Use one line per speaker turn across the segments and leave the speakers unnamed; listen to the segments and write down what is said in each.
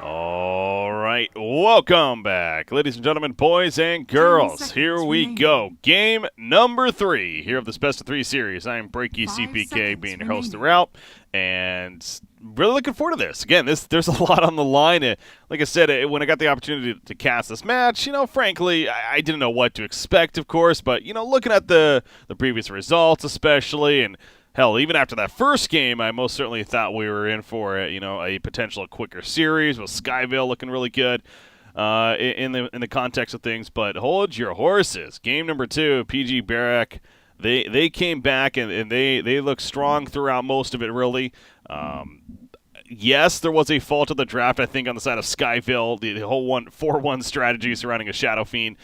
All right, welcome back, ladies and gentlemen, boys and girls. Here we go. Game number 3 here of this best of 3 series. I am BreakyCPK, being your host throughout, and really looking forward to this. Again, there's a lot on the line. Like I said, when I got the opportunity to cast this match, frankly, I didn't know what to expect, of course, but, looking at the previous results especially, and hell, even after that first game, I most certainly thought we were in for a potential quicker series with Skyville looking really good in the context of things. But hold your horses. Game number 2, PG.Barracx, they came back and they looked strong throughout most of it, really. Yes, there was a fault of the draft, I think, on the side of Skyville. The whole 4-1 strategy surrounding a Shadow Fiend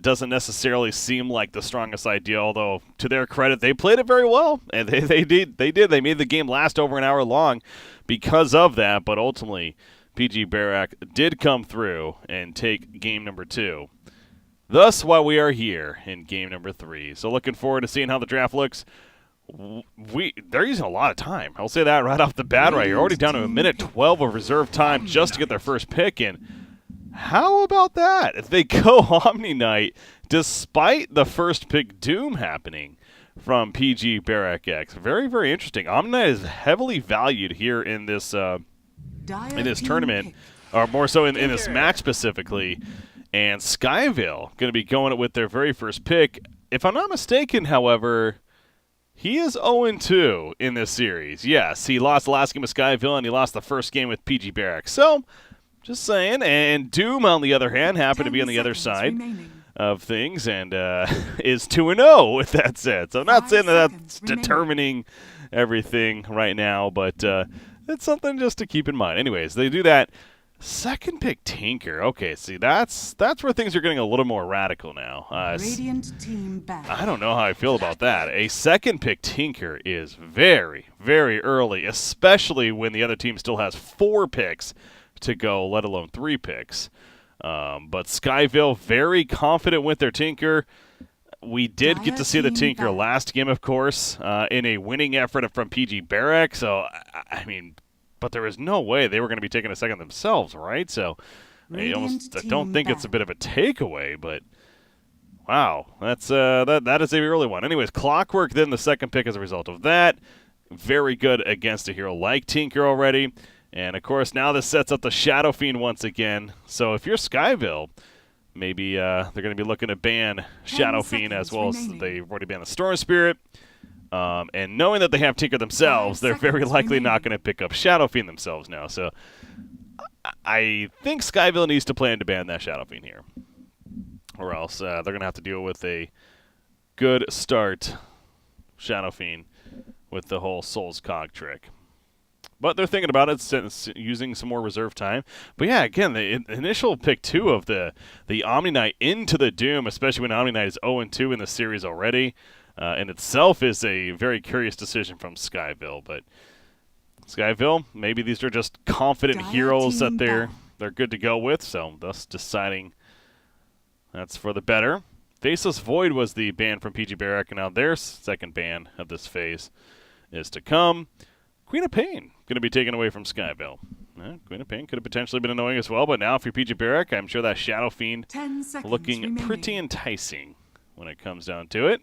doesn't necessarily seem like the strongest idea, although, to their credit, they played it very well, and they did. They made the game last over an hour long because of that, but ultimately, PG.Barracx did come through and take game number 2. Thus, why we are here in game number 3. So looking forward to seeing how the draft looks. They're using a lot of time. I'll say that right off the bat right here. Already down to a minute 12 of reserve time just to get their first pick in. How about that? If they go Omni Knight, despite the first pick Doom happening from PG.Barracx. Very, very interesting. Omni Knight is heavily valued here in this tournament, or more so in this match specifically. And Skyville going to be going with their very first pick. If I'm not mistaken, however, he is 0-2 in this series. Yes, he lost the last game with Skyville, and he lost the first game with PG.Barracx. So, just saying. And Doom, on the other hand, happened to be on the other side of things, and is 2-0 with that said. So I'm not saying that's determining everything right now, but it's something just to keep in mind. Anyways, they do that. Second pick Tinker. Okay, see, that's where things are getting a little more radical now.
Radiant team back.
I don't know how I feel about that. A second pick Tinker is very, very early, especially when the other team still has 4 picks to go, let alone 3 picks. But Skyville very confident with their Tinker. We did get to see the Tinker last game, of course, in a winning effort from PG.Barracx. So, I mean, but there is no way they were going to be taking a second themselves, right? So I don't think it's a bit of a takeaway, but wow, that is a early one. Anyways, Clockwork then the second pick as a result of that. Very good against a hero like Tinker already. And, of course, now this sets up the Shadow Fiend once again. So if you're Skyville, maybe they're going to be looking to ban Shadow Fiend as well as they've already banned the Storm Spirit. And knowing that they have Tinker themselves, they're very likely not going to pick up Shadow Fiend themselves now. So I think Skyville needs to plan to ban that Shadow Fiend here. Or else they're going to have to deal with a good start Shadow Fiend with the whole Soul's Cog trick. But they're thinking about it, using some more reserve time. But yeah, again, the initial pick 2 of the Omni Knight into the Doom, especially when Omni Knight is 0-2 in the series already, in itself is a very curious decision from Skyville. But Skyville, maybe these are just confident heroes that they're good to go with, so thus deciding that's for the better. Faceless Void was the ban from PG.Barracx, and now their second ban of this phase is to come. Queen of Pain going to be taken away from Skyville. Queen of Pain could have potentially been annoying as well, but now if you're PG.Barracx, I'm sure that Shadow Fiend looking pretty enticing when it comes down to it.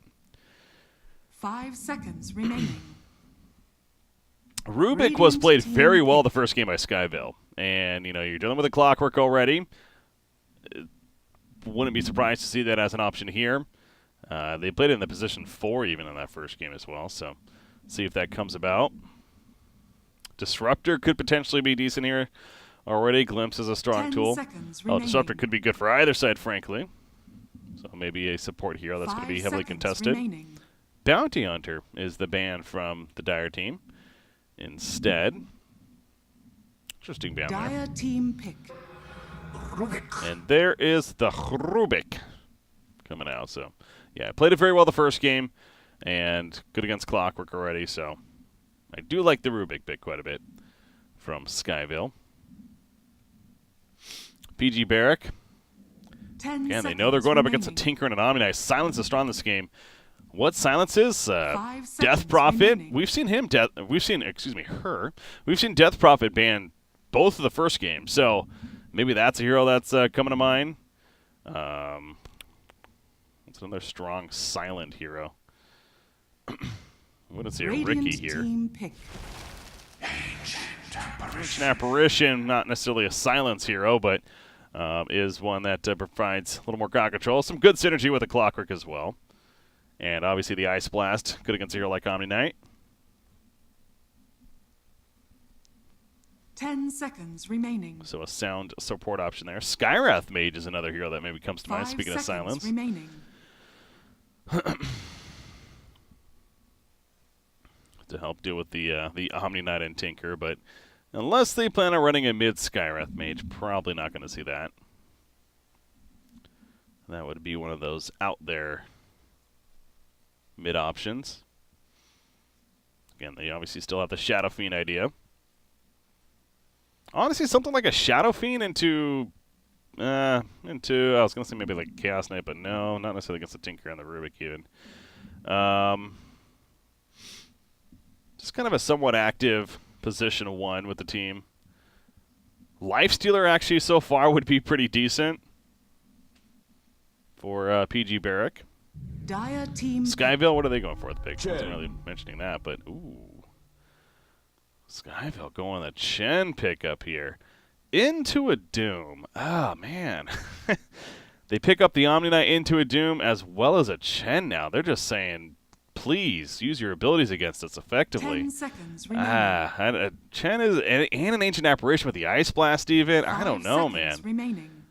5 seconds remaining.
Rubik was played very well the first game by Skyville. And, you're dealing with a Clockwork already. Wouldn't be surprised to see that as an option here. They played it in the position 4 even in that first game as well, so see if that comes about. Disruptor could potentially be decent here already. Glimpse is a strong tool. Disruptor could be good for either side, frankly. So maybe a support hero that's going to be heavily contested. Bounty Hunter is the ban from the Dire team. Instead, interesting ban there.
Dire team pick.
And there is the Rubik coming out. So, yeah, played it very well the first game and good against Clockwork already, so I do like the Rubik pick quite a bit from Skyville. PG.Barracx. Again, they know they're going up against a Tinker and an Omni Knight. Silence is strong this game. What Silence is? Death Prophet. We've seen him. We've seen Death Prophet ban both of the first game. So maybe that's a hero that's coming to mind. It's another strong silent hero. What is here? Ricky here.
Team pick.
Ancient Apparition, not necessarily a silence hero, but is one that provides a little more crowd control. Some good synergy with the Clockwork as well. And obviously the Ice Blast, good against a hero like Omni Knight.
10 seconds remaining.
So a sound support option there. Skywrath Mage is another hero that maybe comes to mind,
5
speaking of
seconds
silence.
remaining.
To help deal with the Omni Knight and Tinker, but unless they plan on running a mid Skywrath Mage, probably not going to see that. That would be one of those out there mid options. Again, they obviously still have the Shadow Fiend idea. Honestly, something like a Shadow Fiend into I was going to say maybe like Chaos Knight, but no, not necessarily against the Tinker and the Rubik even. Just kind of a somewhat active position 1 with the team. Lifestealer actually so far would be pretty decent for PG.Barracx.
Dire team
Skyville, what are they going for with the pick? I wasn't really mentioning that, but ooh. Skyville going the Chen pickup here. Into a Doom. Oh, man. They pick up the Omni Knight into a Doom as well as a Chen now. They're just saying, please use your abilities against us effectively.
10 seconds remaining.
Chen is and an Ancient Apparition with the Ice Blast even. I don't know,
5
man.
seconds remaining.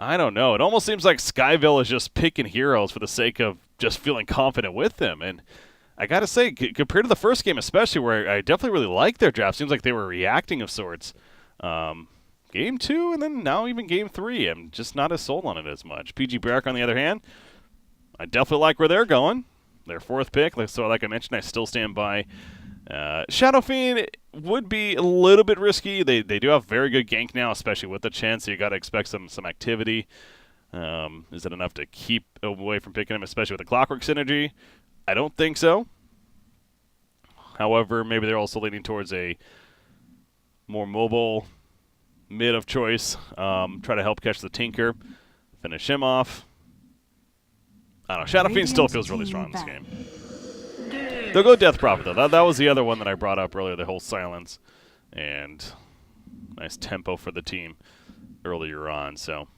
I don't know. It almost seems like Skyville is just picking heroes for the sake of just feeling confident with them. And I got to say, compared to the first game especially, where I definitely really liked their draft, seems like they were reacting of sorts. Game 2 and then now even Game 3, I'm just not as sold on it as much. PG.Barracx, on the other hand, I definitely like where they're going. Their 4th pick, so like I mentioned, I still stand by. Shadow Fiend would be a little bit risky. They do have very good gank now, especially with the Chen, so you got to expect some activity. Is it enough to keep away from picking him, especially with the Clockwork synergy? I don't think so. However, maybe they're also leaning towards a more mobile mid of choice. Try to help catch the Tinker, finish him off. I don't know. Shadow Fiend still feels really strong in this game. They'll go Death Prophet, though. That was the other one that I brought up earlier, the whole silence. And nice tempo for the team earlier on. So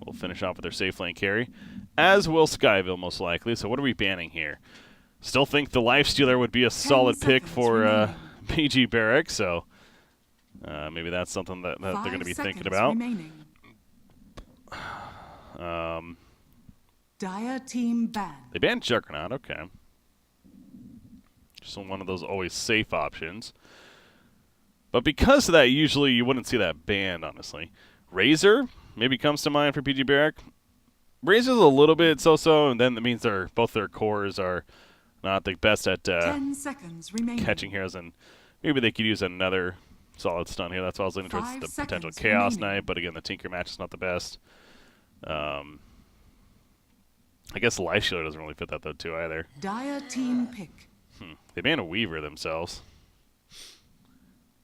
we'll finish off with their safe lane carry, as will Skyville most likely. So what are we banning here? Still think the Lifestealer would be a solid pick for PG.Barracx, so maybe that's something that they're going to be thinking about.
Dire team ban.
They banned Juggernaut, okay. Just one of those always safe options. But because of that, usually you wouldn't see that banned, honestly. Razor maybe comes to mind for PG.Barracx. Razor's a little bit so-so, and then that means both their cores are not the best at
10 seconds remaining.
catching heroes, and maybe they could use another solid stun here. That's why I was leaning towards the potential Chaos Knight, but again, the Tinker match is not the best. I guess Life Shield doesn't really fit that, though, too, either.
Dire team pick.
They banned a Weaver themselves.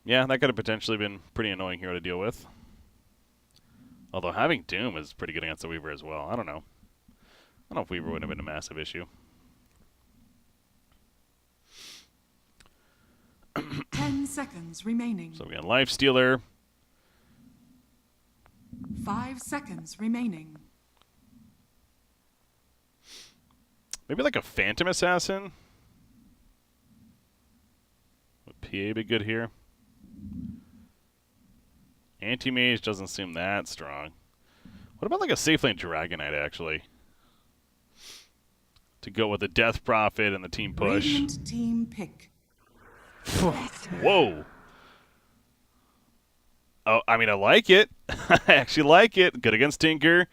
Yeah, that could have potentially been pretty annoying hero to deal with. Although having Doom is pretty good against the Weaver as well. I don't know. I don't know if Weaver would have been a massive issue.
10 seconds remaining.
So we got Lifestealer.
5 seconds remaining.
Maybe like a Phantom Assassin. Would PA be good here? Anti-Mage doesn't seem that strong. What about like a safe lane Dragon Knight, actually? To go with the Death Prophet and the team push.
Radiant team pick.
Whoa. Oh, I mean, I like it. I actually like it. Good against Tinker.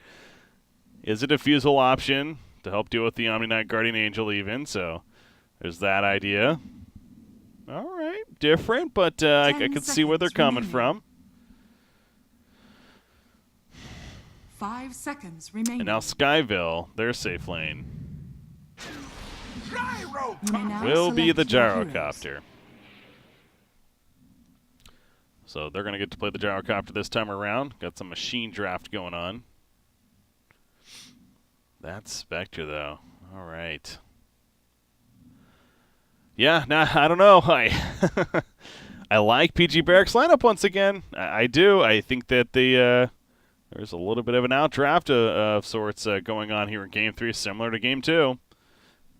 Is a diffusal option to help deal with the Omni Knight Guardian Angel even, so there's that idea. All right, different, but I can see where they're coming from.
5 seconds remaining.
And now Skyville, their safe lane, will be the Gyrocopter. So they're going to get to play the gyrocopter this time around. Got some machine draft going on. That's Spectre, though. All right. Yeah, nah, I don't know. I like PG.Barracx lineup once again. I do. I think that there's a little bit of an outdraft of sorts going on here in Game 3, similar to Game 2.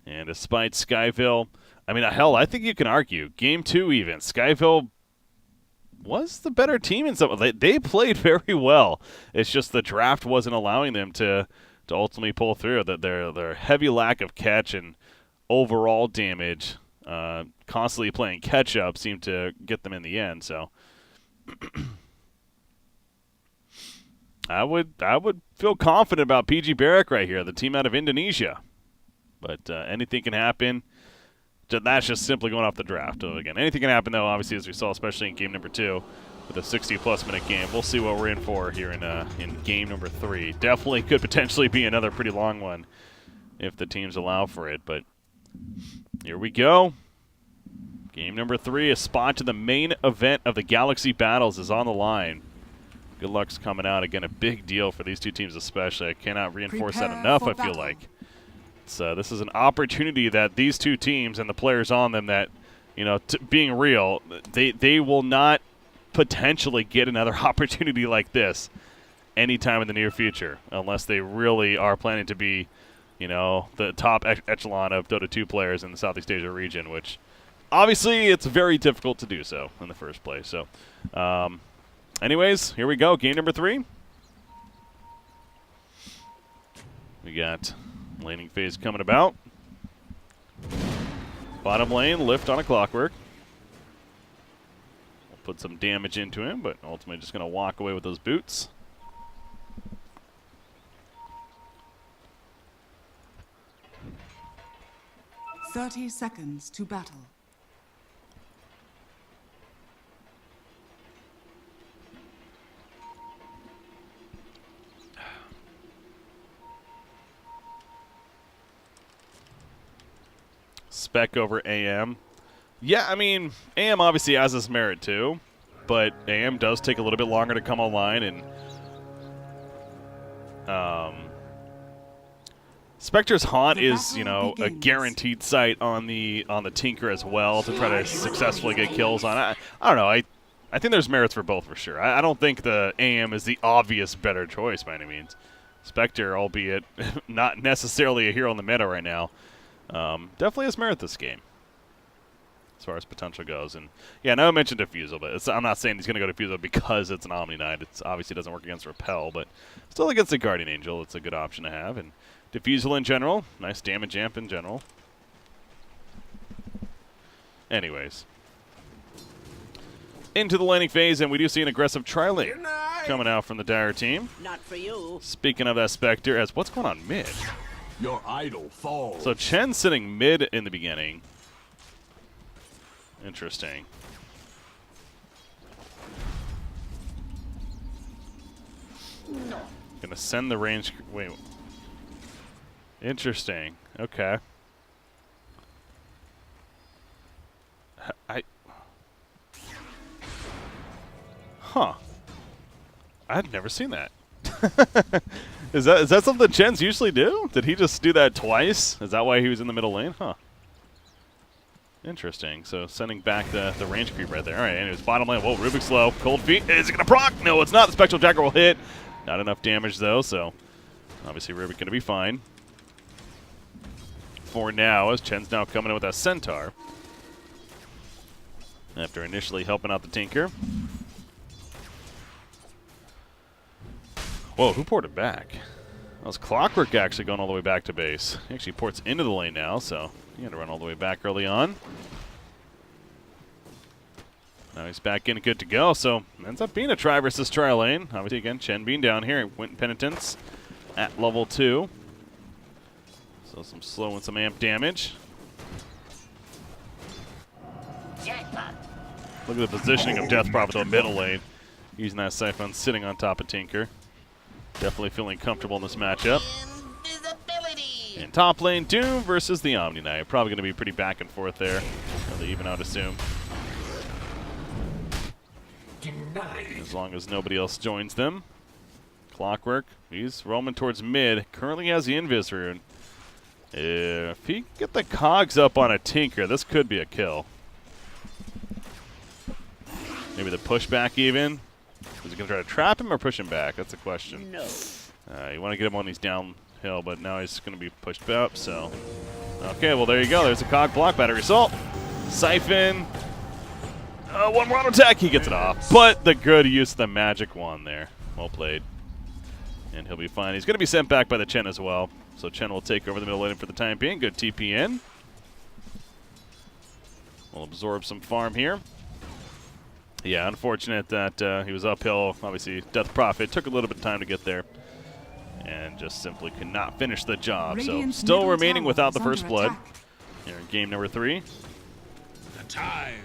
And despite Skyville, I mean, hell, I think you can argue, Game 2 even, Skyville was the better team in some. They played very well. It's just the draft wasn't allowing them to ultimately pull through. That their heavy lack of catch and overall damage, constantly playing catch up, seemed to get them in the end. So I would feel confident about PG.Barracx right here, the team out of Indonesia. But anything can happen. That's just simply going off the draft. So again, anything can happen, though, obviously, as we saw, especially in game number 2 with a 60-plus minute game. We'll see what we're in for here in game number 3. Definitely could potentially be another pretty long one if the teams allow for it. But here we go. Game number 3, a spot to the main event of the Galaxy Battles is on the line. Good luck's coming out. Again, a big deal for these two teams especially. I cannot reinforce that enough, I feel like. This is an opportunity that these two teams and the players on them that, being real, they will not potentially get another opportunity like this anytime in the near future unless they really are planning to be, the top echelon of Dota 2 players in the Southeast Asia region, which obviously it's very difficult to do so in the first place. So, anyways, here we go. Game number 3. We got laning phase coming about. Bottom lane, lift on a clockwork. We'll put some damage into him, but ultimately just going to walk away with those boots.
"30 seconds to battle."
Spec over AM. Yeah, I mean, AM obviously has this merit too, but AM does take a little bit longer to come online, and Spectre's Haunt is, a guaranteed sight on the Tinker as well to try to successfully get kills on. I don't know. I think there's merits for both for sure. I don't think the AM is the obvious better choice by any means. Spectre, albeit not necessarily a hero in the meta right now, definitely has merit this game as far as potential goes. And yeah, I know I mentioned Diffusal, but I'm not saying he's going to go Diffusal because it's an Omni Knight. It obviously doesn't work against Repel, but still against the Guardian Angel, it's a good option to have. And Diffusal in general, nice damage amp in general. Anyways, into the laning phase, and we do see an aggressive tri-lane coming out from the Dire team.
Not for you.
Speaking of that Spectre, as what's going on mid?
Your idol falls.
So Chen's sitting mid in the beginning. Interesting.
No.
Gonna send the range. Wait. Interesting. Okay. I'd never seen that. Is that something Chens usually do? Did he just do that twice? Is that why he was in the middle lane? Huh. Interesting. So sending back the range creep right there. All right, anyways, bottom lane. Whoa, Rubik's low. Cold feet. Is it going to proc? No, it's not. The Spectral Jacker will hit. Not enough damage, though, so obviously Rubik going to be fine. For now, as Chen's now coming in with a Centaur. After initially helping out the Tinker. Whoa, who ported back? That was Clockwork actually going all the way back to base. He actually ports into the lane now, so he had to run all the way back early on. Now he's back in, good to go, so ends up being a try versus try lane. Obviously, again, Chen being down here. Went Penitence at level 2. So some slow and some amp damage.
Jackpot.
Look at the positioning of Death Prophet in the middle lane. Using that Siphon sitting on top of Tinker. Definitely feeling comfortable in this matchup.
Invisibility.
And top lane, Doom versus the Omni Knight. Probably going to be pretty back and forth there. Really even, I would assume.
Denied.
as long as nobody else joins them. Clockwork, he's roaming towards mid. Currently has the Invis rune. If he can get the cogs up on a Tinker, this could be a kill. Maybe the pushback even. Is he going to try to trap him or push him back? That's the question.
No.
You want to get him on these downhill, but now he's going to be pushed up, so. Okay, well, there you go. There's a cog block battery assault. Siphon. One more auto attack. He gets it off. But the good use of the magic wand there. Well played. And he'll be fine. He's going to be sent back by the Chen as well. So Chen will take over the middle lane for the time being. Good TP in. We'll absorb some farm here. Yeah, unfortunate that he was uphill. Obviously, Death Prophet took a little bit of time to get there. And just simply could not finish the job.
Radiant's
So still
middle
remaining
tower
without
is
the first
under
blood.
attack.
Here in game number 3.
The time.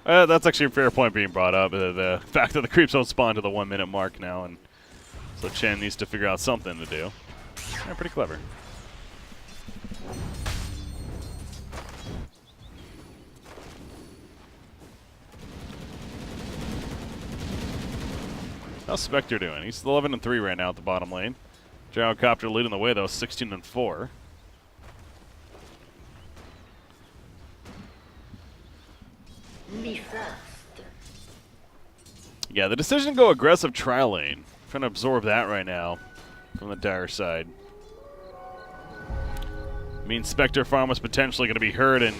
That's actually a fair point being brought up. The fact that the creeps don't spawn to the 1 minute mark now, and so Chen needs to figure out something to do. Yeah, pretty clever. How's Spectre doing? He's 11-3 right now at the bottom lane. Gyrocopter leading the way though, 16-4.
Me first.
Yeah, the decision to go aggressive trial lane. Trying to absorb that right now from the dire side. Means Spectre farm was potentially going to be hurt, and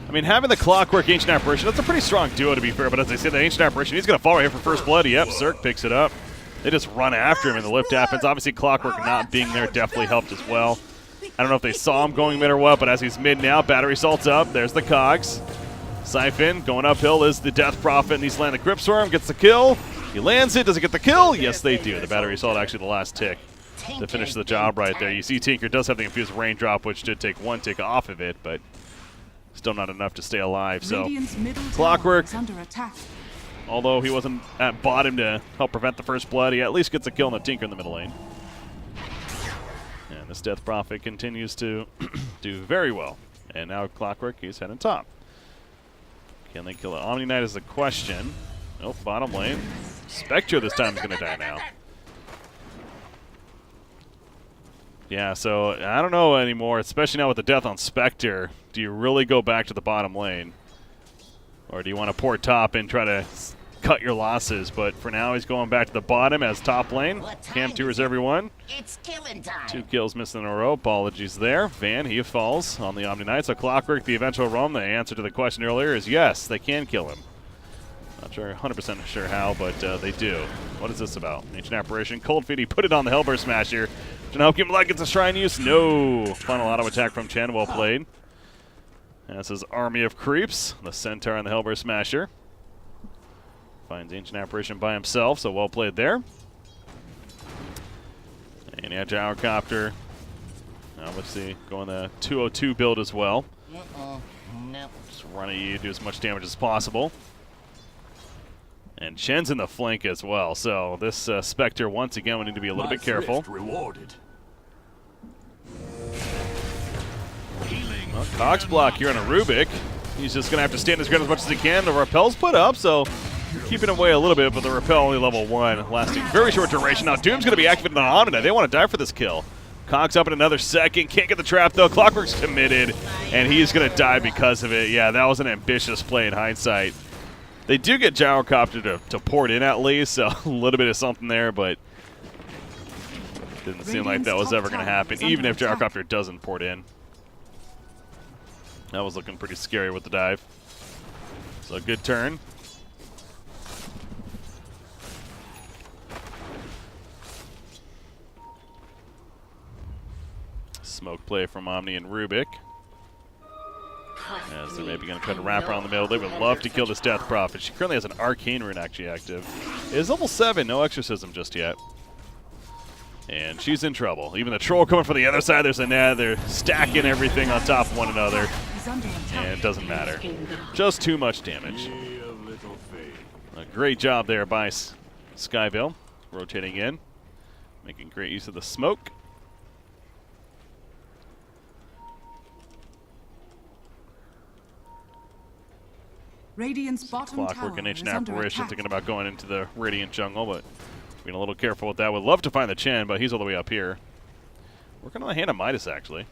I mean, having the Clockwork Ancient Apparition, that's a pretty strong duo to be fair, but as I said, the Ancient Apparition, he's going to fall right here for first blood. Yep, Cirque picks it up. They just run after him and the lift happens. Obviously, Clockwork not being there definitely helped as well. I don't know if they saw him going mid or what, but as he's mid now, battery salt's up. There's the cogs. Siphon going uphill is the Death Prophet, and he's landing the Grip Swarm, gets the kill. He lands it. Does he get the kill? Yes, they do. The battery assault actually the last tick to finish the job right there. You see Tinker does have the infused raindrop, which did take 1 tick off of it, but still not enough to stay alive. So
Radiant's middle tower
Clockwork,
is under attack.
although he wasn't at bottom to help prevent the first blood, he at least gets a kill on the Tinker in the middle lane. And this Death Prophet continues to do very well. And now Clockwork, he's heading top. Can they kill it? Omni Knight is the question. Nope, bottom lane. Spectre this time is going to die now. Yeah, so I don't know anymore, especially now with the death on Spectre. Do you really go back to the bottom lane? Or do you want to port top and try to cut your losses? But for now, he's going back to the bottom as top lane. Cam tours everyone.
It's killing time.
2 kills missing in a row. Apologies there. Van, he falls on the Omni Knight. So Clockwork, the eventual roam. The answer to the question earlier is yes, they can kill him. Not sure, 100% sure how, but they do. What is this about? Ancient Apparition. Cold Feet, he put it on the Hellburst Smasher. Janokium Light gets a Shrine use. No. Final auto attack from Chen. Well played. That's his army of creeps. The Centaur and the Hellburst Smasher. Finds Ancient Apparition by himself, so well played there. And yeah, Gyrocopter. Now let's see, going the 202 build as well.
Nope.
Just run at you, do as much damage as possible. And Chen's in the flank as well, so this Spectre, once again, we need to be a little bit careful.
Rewarded.
Well, Cogs block here on a Rubik. He's just going to have to stand his ground as much as he can. The Repel's put up, so keeping away a little bit, but the Repel only level 1, lasting very short duration. Now Doom's going to be activated on Omni. They want to die for this kill. Cogs up in another second. Can't get the trap, though. Clockwork's committed, and he's going to die because of it. Yeah, that was an ambitious play in hindsight. They do get Gyrocopter to port in at least, so a little bit of something there, but didn't seem like that was ever going to happen, even if Gyrocopter doesn't port in. That was looking pretty scary with the dive. So good turn. Smoke play from Omni and Rubik. As they're maybe going to try to wrap around the middle. They would love to kill this Death Prophet. She currently has an Arcane Rune actually active. It is level 7, no Exorcism just yet. And she's in trouble. Even the Troll coming from the other side, there's a net. They're stacking everything on top of one another. And it doesn't matter. Just too much damage. A great job there by Skyville. Rotating in. Making great use of the smoke.
Radiant's bottom
Clockwork
tower
and
is
Ancient
under
Apparition
attack.
thinking about going into the Radiant jungle, but being a little careful with that. Would love to find the Chen, but he's all the way up here. Working on the Hand of Midas, actually.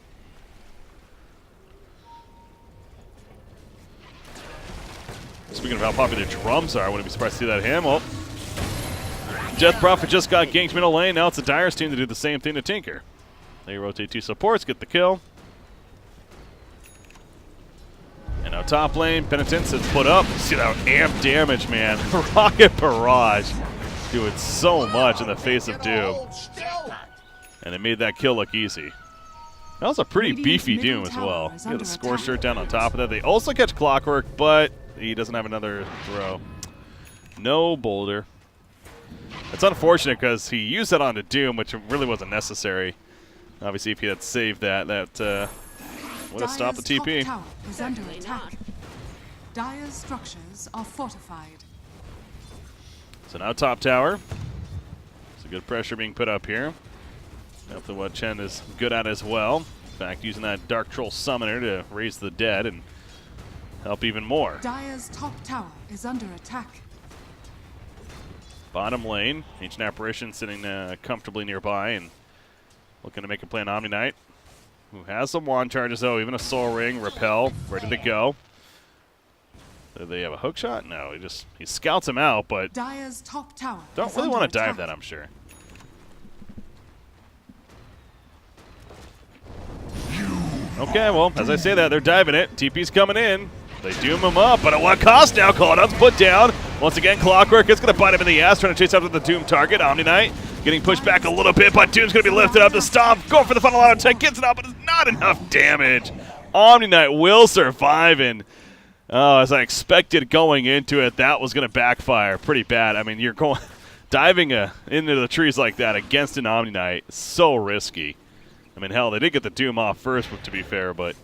Speaking of how popular drums are, I wouldn't be surprised to see that him. Oh. Death Prophet just got ganked middle lane. Now it's the Dire's team to do the same thing to Tinker. They rotate 2 supports, get the kill. And now top lane, Penitence is put up. See that amp damage, man. Rocket Barrage doing so much in the face of Doom. And it made that kill look easy. That was a pretty beefy Doom as well. You got a score shirt down on top of that. They also catch Clockwork, but he doesn't have another throw. No boulder. It's unfortunate because he used that onto Doom, which really wasn't necessary. Obviously, if he had saved that, would have stopped the TP.
Top tower is under attack. Dire's structures are fortified.
So now top tower. Some good pressure being put up here. Definitely what Chen is good at as well. In fact, using that Dark Troll Summoner to raise the dead and help even more.
Dire's top tower is under attack.
Bottom lane, Ancient Apparition sitting comfortably nearby and looking to make a play on Omni Knight, who has some wand charges though, even a Soul Ring, Repel, ready to go. Do they have a hook shot? No, he scouts him out, but
Dire's top tower
don't
is
really
under
want to dive
attack.
that, I'm sure. Okay, well, as I say that, they're diving it. TP's coming in. They doom him up, but at what cost now? Callout's put down. Once again, Clockwork is going to bite him in the ass, trying to chase after the Doom target. Omni Knight getting pushed back a little bit, but Doom's going to be lifted up to stomp. Going for the final auto attack, gets it out, but it's not enough damage. Omni Knight will survive, and as I expected going into it, that was going to backfire pretty bad. I mean, you're going diving into the trees like that against an Omni Knight, so risky. I mean, hell, they did get the Doom off first, to be fair, but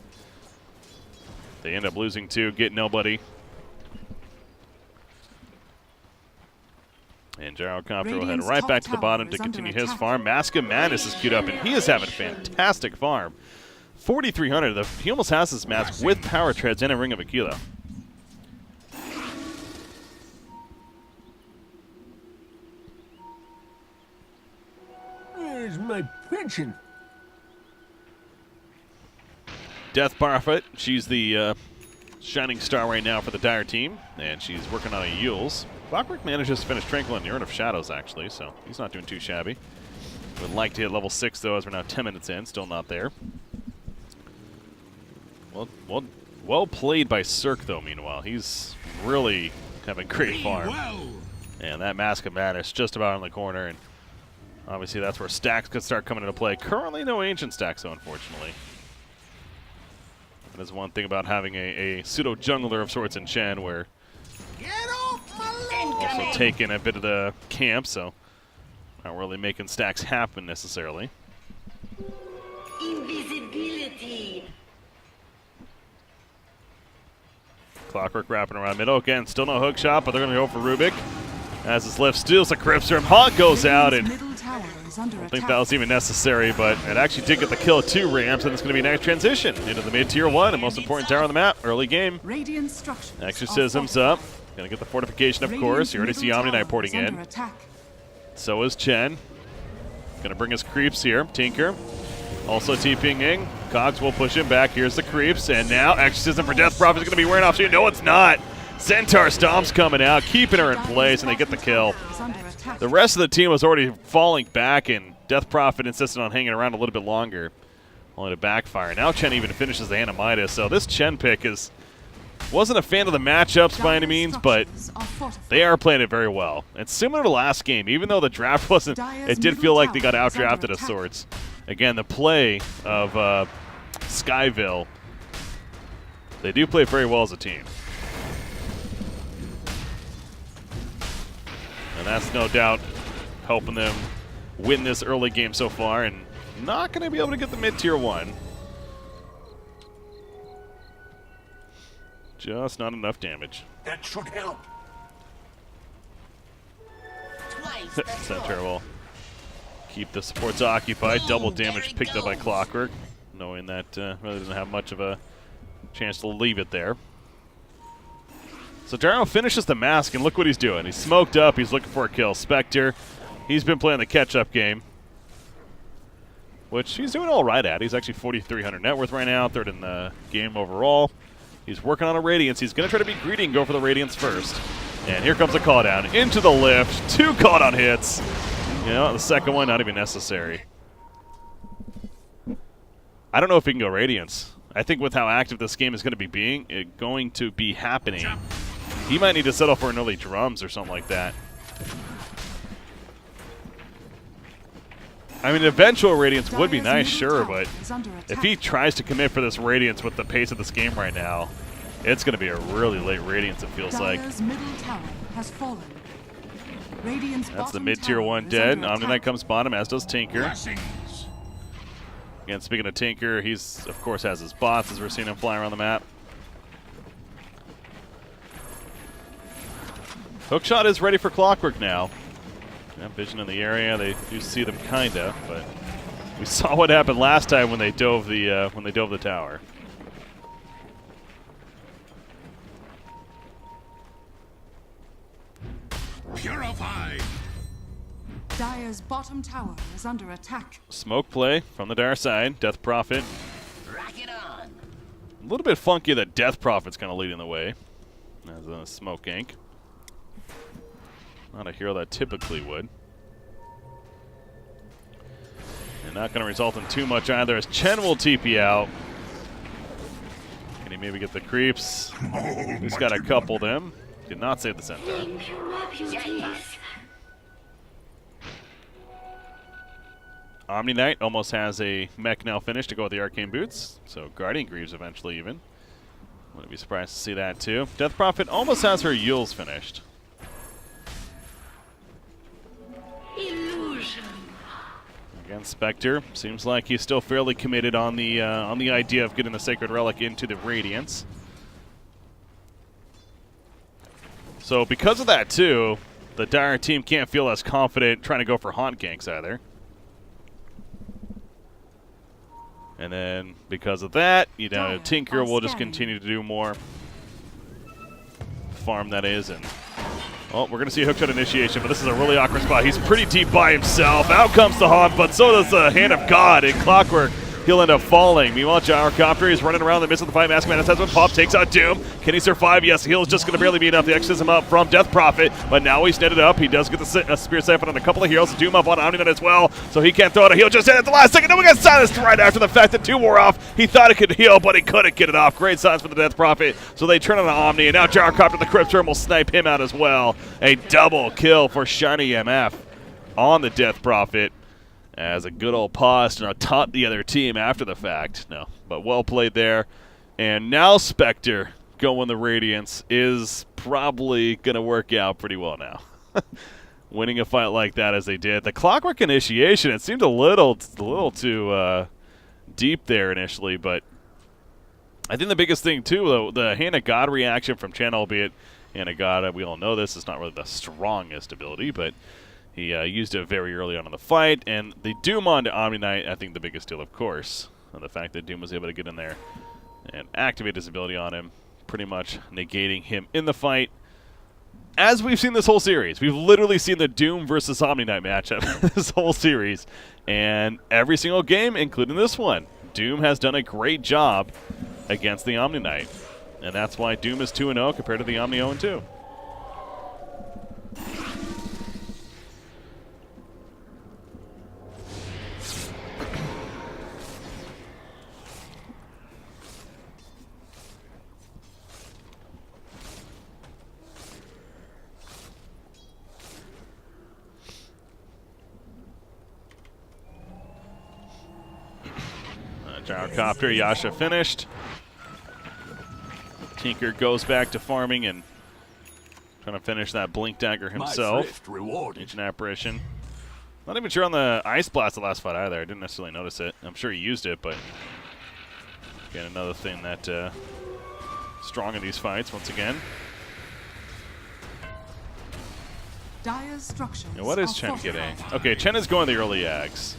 they end up losing 2, get nobody. And Gyrocopter will head right back to the bottom to continue his farm. Mask of Madness is queued up, and he is having a fantastic farm. 4,300. He almost has this mask with Power Treads and a Ring of Aquila.
Where's my pension?
Death Prophet, she's the shining star right now for the Dire team, and she's working on a Yules. Clockwork manages to finish Tranquil in the Urn of Shadows, actually, so he's not doing too shabby. Would like to hit level 6, though, as we're now 10 minutes in, still not there. Well played by Cirque, though, meanwhile. He's really having great farm. And that Mask of Madness just about in the corner, and obviously that's where stacks could start coming into play. Currently no Ancient stacks, though, unfortunately. That is one thing about having a pseudo-jungler of sorts in Chen, where also taking a bit of the camp, so not really making stacks happen necessarily.
Invisibility.
Clockwork wrapping around middle again, still no hook shot, but they're going to go for Rubik. As his lift steals the Cryptster, and Hawk goes out, and
Middle tower is under
I don't
attack.
think that was even necessary, but it actually did get the kill at 2 ramps, and it's going to be a nice transition into the mid-tier 1 and most important tower on the map, early game.
Radiant structures
Exorcism's
are
up. Going to get the fortification, of course. You already see Omni Knight porting in.
Attack.
So is Chen. Going to bring his creeps here. Tinker also TPing in. Cogs will push him back. Here's the creeps, and now Exorcism for Death Prophet is going to be wearing off. So you know it's not. Centaur Stomp's coming out, keeping her in place, and they get the kill. The rest of the team was already falling back, and Death Prophet insisted on hanging around a little bit longer, only to backfire. Now Chen even finishes the Hand of Midas, so this Chen pick wasn't a fan of the matchups by any means, but they are playing it very well. And similar to last game, even though the draft wasn't, it did feel like they got outdrafted of sorts. Again, the play of Skyville, they do play very well as a team. And that's no doubt helping them win this early game so far, and not going to be able to get the mid-tier 1. Just not enough damage.
That should help.
Centaur will keep the supports occupied. Double damage picked up by Clockwork, knowing that really doesn't have much of a chance to leave it there. So Darrow finishes the mask, and look what he's doing. He's smoked up. He's looking for a kill. Spectre, he's been playing the catch-up game, which he's doing all right at. He's actually 4,300 net worth right now, third in the game overall. He's working on a Radiance. He's going to try to be greedy and go for the Radiance first. And here comes a call down into the lift. 2 call down hits. You know, the second one not even necessary. I don't know if he can go Radiance. I think with how active this game is going to be happening, he might need to settle for an early drums or something like that. I mean, eventual Radiance would be nice, sure, but if he tries to commit for this Radiance with the pace of this game right now, it's going to be a really late Radiance, it feels like.
Middle tower has fallen.
That's the mid-tier 1 dead. Omni-Knight comes bottom, as does Tinker. Again, speaking of Tinker, he's, of course, has his bots, as we're seeing him fly around the map. Hookshot is ready for Clockwork now. Yeah, vision in the area, they do see them kinda, but we saw what happened last time when they dove the tower.
Purify.
Dire's bottom tower is under attack.
Smoke play from the Dire side. Death Prophet.
Rock it on.
A little bit funky that Death Prophet's kind of leading the way as a smoke gank. Not a hero that typically would. And not going to result in too much either, as Chen will TP out. Can he maybe get the creeps? He's got a couple them. Did not save the centaur. Omni-Knight almost has a mech now finished to go with the Arcane Boots. So Guardian Greaves eventually even. Wouldn't be surprised to see that too. Death Prophet almost has her Yules finished.
Illusion.
Again, Spectre seems like he's still fairly committed on the idea of getting the Sacred Relic into the Radiance. So because of that too, the Dire team can't feel as confident trying to go for Haunt ganks either. And then because of that, you know, Tinker will just continue to do more farm, that is, and well, we're going to see a hookshot initiation, but this is a really awkward spot. He's pretty deep by himself. Out comes the Haunt, but so does the Hand of God in Clockwork. He'll end up falling. Meanwhile, Gyrocopter is running around in the midst of the fight. Mask Madness has one pop, takes out Doom. Can he survive? Yes, heal's just going to barely be enough. The exorcism up from Death Prophet, but now he's netted up. He does get the Spear Siphon on a couple of heroes. Doom up on Omni-Knight as well, so he can't throw it. He'll just hit at the last second. Then we got silenced right after the fact that Doom wore off. He thought it could heal, but he couldn't get it off. Great silence for the Death Prophet, so they turn on the Omni, and now Gyrocopter, the Crypt Worm, will snipe him out as well. A double kill for Shiny MF on the Death Prophet, as a good old pause to taunt the other team after the fact. No, but well played there. And now Spectre going the Radiance is probably going to work out pretty well now. Winning a fight like that as they did. The Clockwork initiation, it seemed a little too deep there initially, but I think the biggest thing too, though, the Hand of God reaction from Chen, albeit Hand of God, we all know this is not really the strongest ability, but he used it very early on in the fight, and the Doom onto Omni-Knight, I think the biggest deal, of course. And the fact that Doom was able to get in there and activate his ability on him, pretty much negating him in the fight. As we've seen this whole series, we've literally seen the Doom versus Omni-Knight matchup this whole series. And every single game, including this one, Doom has done a great job against the Omni-Knight. And that's why Doom is 2-0 compared to the Omni 0-2. Gyrocopter, Yasha finished. Tinker goes back to farming and trying to finish that Blink Dagger himself. Ancient Apparition. Not even sure on the Ice Blast the last fight either. I didn't necessarily notice it. I'm sure he used it, but again, another thing that strong in these fights once again.
Dire's structures.
Yeah, what is Chen getting? Okay, Chen is going the early Ags.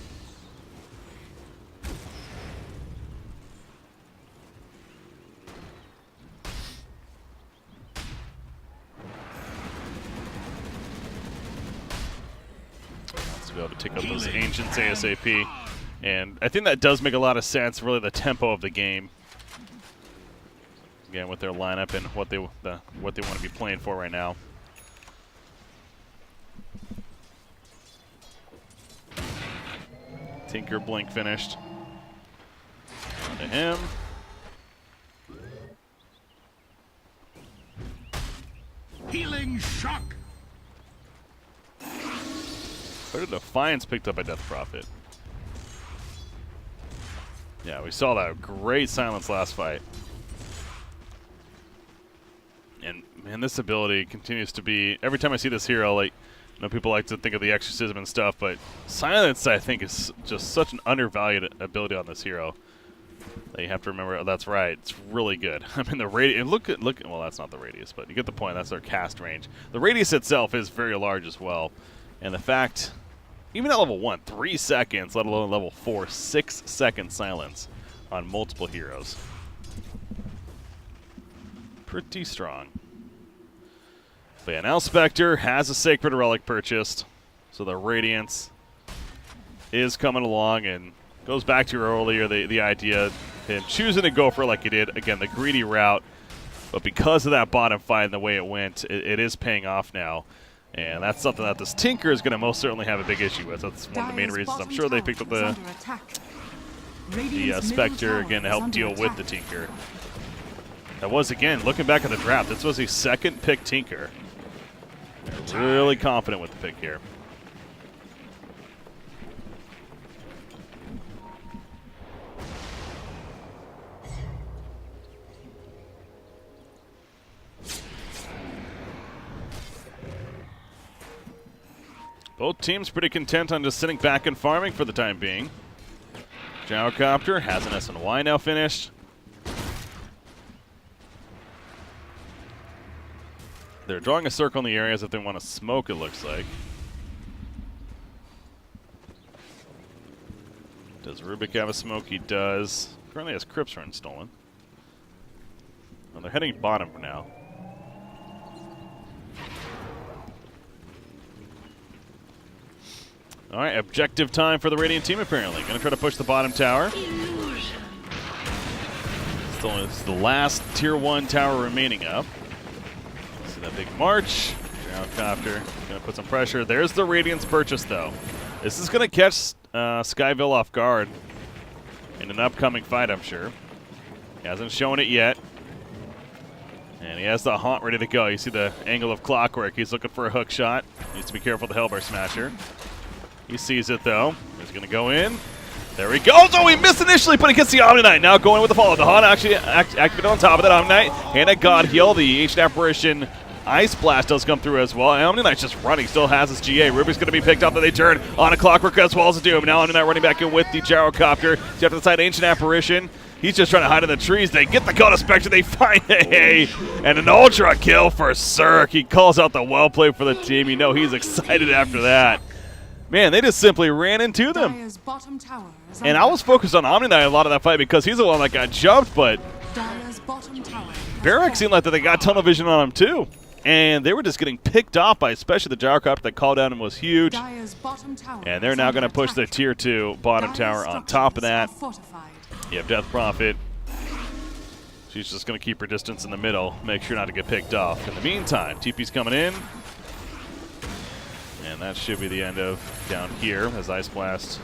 to be able to take out those Ancients ASAP. And I think that does make a lot of sense, really the tempo of the game. Again, with their lineup and what they want to be playing for right now. Tinker blink finished. To him.
Healing shock.
Where did Defiance picked up by Death Prophet? Yeah, we saw that great silence last fight. And man, this ability continues to be, every time I see this hero, like, I know people like to think of the exorcism and stuff, but silence, I think, is just such an undervalued ability on this hero. That you have to remember, oh, that's right, it's really good. I mean, the radius, look, well, that's not the radius, but you get the point, that's their cast range. The radius itself is very large as well. And the fact, even at level 1, 3 seconds, let alone level 4, 6-second silence on multiple heroes. Pretty strong. But yeah, now Spectre has a Sacred Relic purchased, so the Radiance is coming along, and goes back to earlier, the idea of him choosing to go for it like he did. Again, the greedy route, but because of that bottom fight and the way it went, it is paying off now. And that's something that this Tinker is going to most certainly have a big issue with. That's one of the main reasons I'm sure they picked up the Spectre, again, to help deal with the Tinker. That was, again, looking back at the draft, this was a second pick Tinker. They're really confident with the pick here. Both teams pretty content on just sitting back and farming for the time being. Gyrocopter has an SNY now finished. They're drawing a circle in the areas if they want to smoke, it looks like. Does Rubik have a smoke? He does. Currently has Crypts Run stolen. Well, they're heading bottom for now. All right, objective time for the Radiant team, apparently. Going to try to push the bottom tower. Still, it's the last Tier 1 tower remaining up. See that big march. Gyrocopter going to put some pressure. There's the Radiance purchase, though. This is going to catch Skyville off guard in an upcoming fight, I'm sure. He hasn't shown it yet. And he has the Haunt ready to go. You see the angle of Clockwork. He's looking for a hook shot. Needs to be careful of the Hellbar Smasher. He sees it, though. He's going to go in. There he goes. Oh, he missed initially, but he gets the Omni Knight. Now going with the follow. The Haunt actually activated on top of that Omni Knight. And a God Heal. The Ancient Apparition Ice Blast does come through as well. And Omni Knight's just running. Still has his GA. Rubik's going to be picked up. Then they turn on a Clockwork as well as a Doom. Now Omni Knight running back in with the Gyrocopter. See after the side, Ancient Apparition. He's just trying to hide in the trees. They get the Coda Spectre. They find a and an Ultra kill for Cirque. He calls out the well play for the team. You know he's excited after that. Man, they just simply ran into them. And I was focused on Omni Knight a lot of that fight because he's the one that got jumped, but Barracx seemed like that they got tunnel vision on him too. And they were just getting picked off by especially the Gyrocopter. That call down was huge. And they're now going to push their Tier 2 bottom tower on top of that. You have Death Prophet. She's just going to keep her distance in the middle, make sure not to get picked off. In the meantime, TP's coming in. And that should be the end of down here as Ice Blast.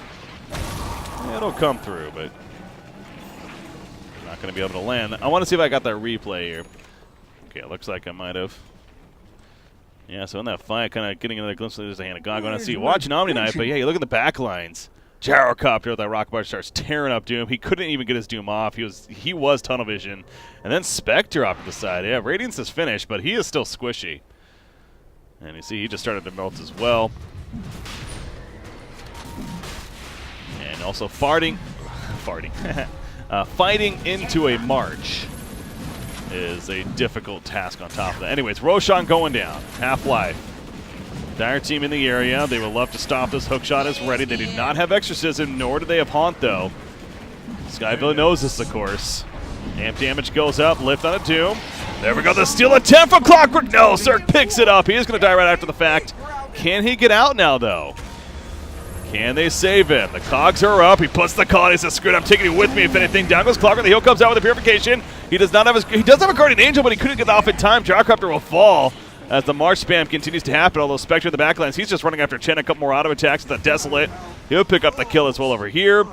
It'll come through, but not going to be able to land. I want to see if I got that replay here. Okay, it looks like I might have. Yeah, so in that fight, kind of getting another glimpse of there's a hand of God going to see. Watching Omni Knight, but yeah, you look at the back lines. Gyrocopter with that rock bar starts tearing up Doom. He couldn't even get his Doom off. He was tunnel vision. And then Spectre off to the side. Yeah, Radiance is finished, but he is still squishy. And you see he just started to melt as well. And also fighting into a march is a difficult task on top of that. Anyways, Roshan going down. Half-Life. Dire team in the area. They would love to stop this. Hookshot is ready. They do not have Exorcism, nor do they have Haunt, though. Skyville knows this, of course. Amp damage goes up. Lift on a Doom. There we go. The steal attempt from Clockwork. No, Cirque picks it up. He is going to die right after the fact. Can he get out now, though? Can they save him? The cogs are up. He puts the call. He says, "Screw it, I'm taking it with me. If anything, down goes Clocker. The heal comes out with the purification. He does not have his. He does have a guardian angel, but he couldn't get off in time. Gyrocopter will fall as the March spam continues to happen. Although Spectre in the backlines, he's just running after Chen. A couple more auto attacks with the Desolate. He'll pick up the kill as well over here.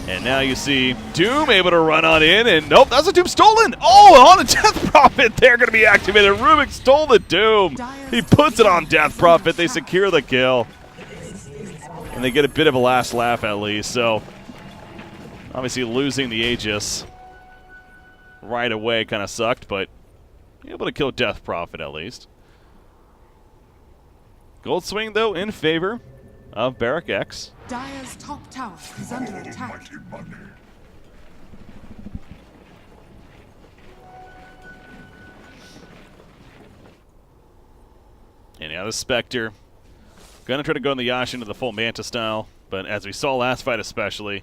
And now you see Doom able to run on in, and nope, that's a Doom stolen. Oh, on a Death Prophet, they're going to be activated. Rubik stole the Doom. He puts it on Death Prophet. They secure the kill. And they get a bit of a last laugh at least. So, obviously losing the Aegis right away kind of sucked, but able to kill Death Prophet at least. Gold swing, though, in favor of BreakyCPK.
Dire's top tower is under attack.
And now the Spectre. Gonna try to go in the Yasha into the full Manta style, but as we saw last fight especially,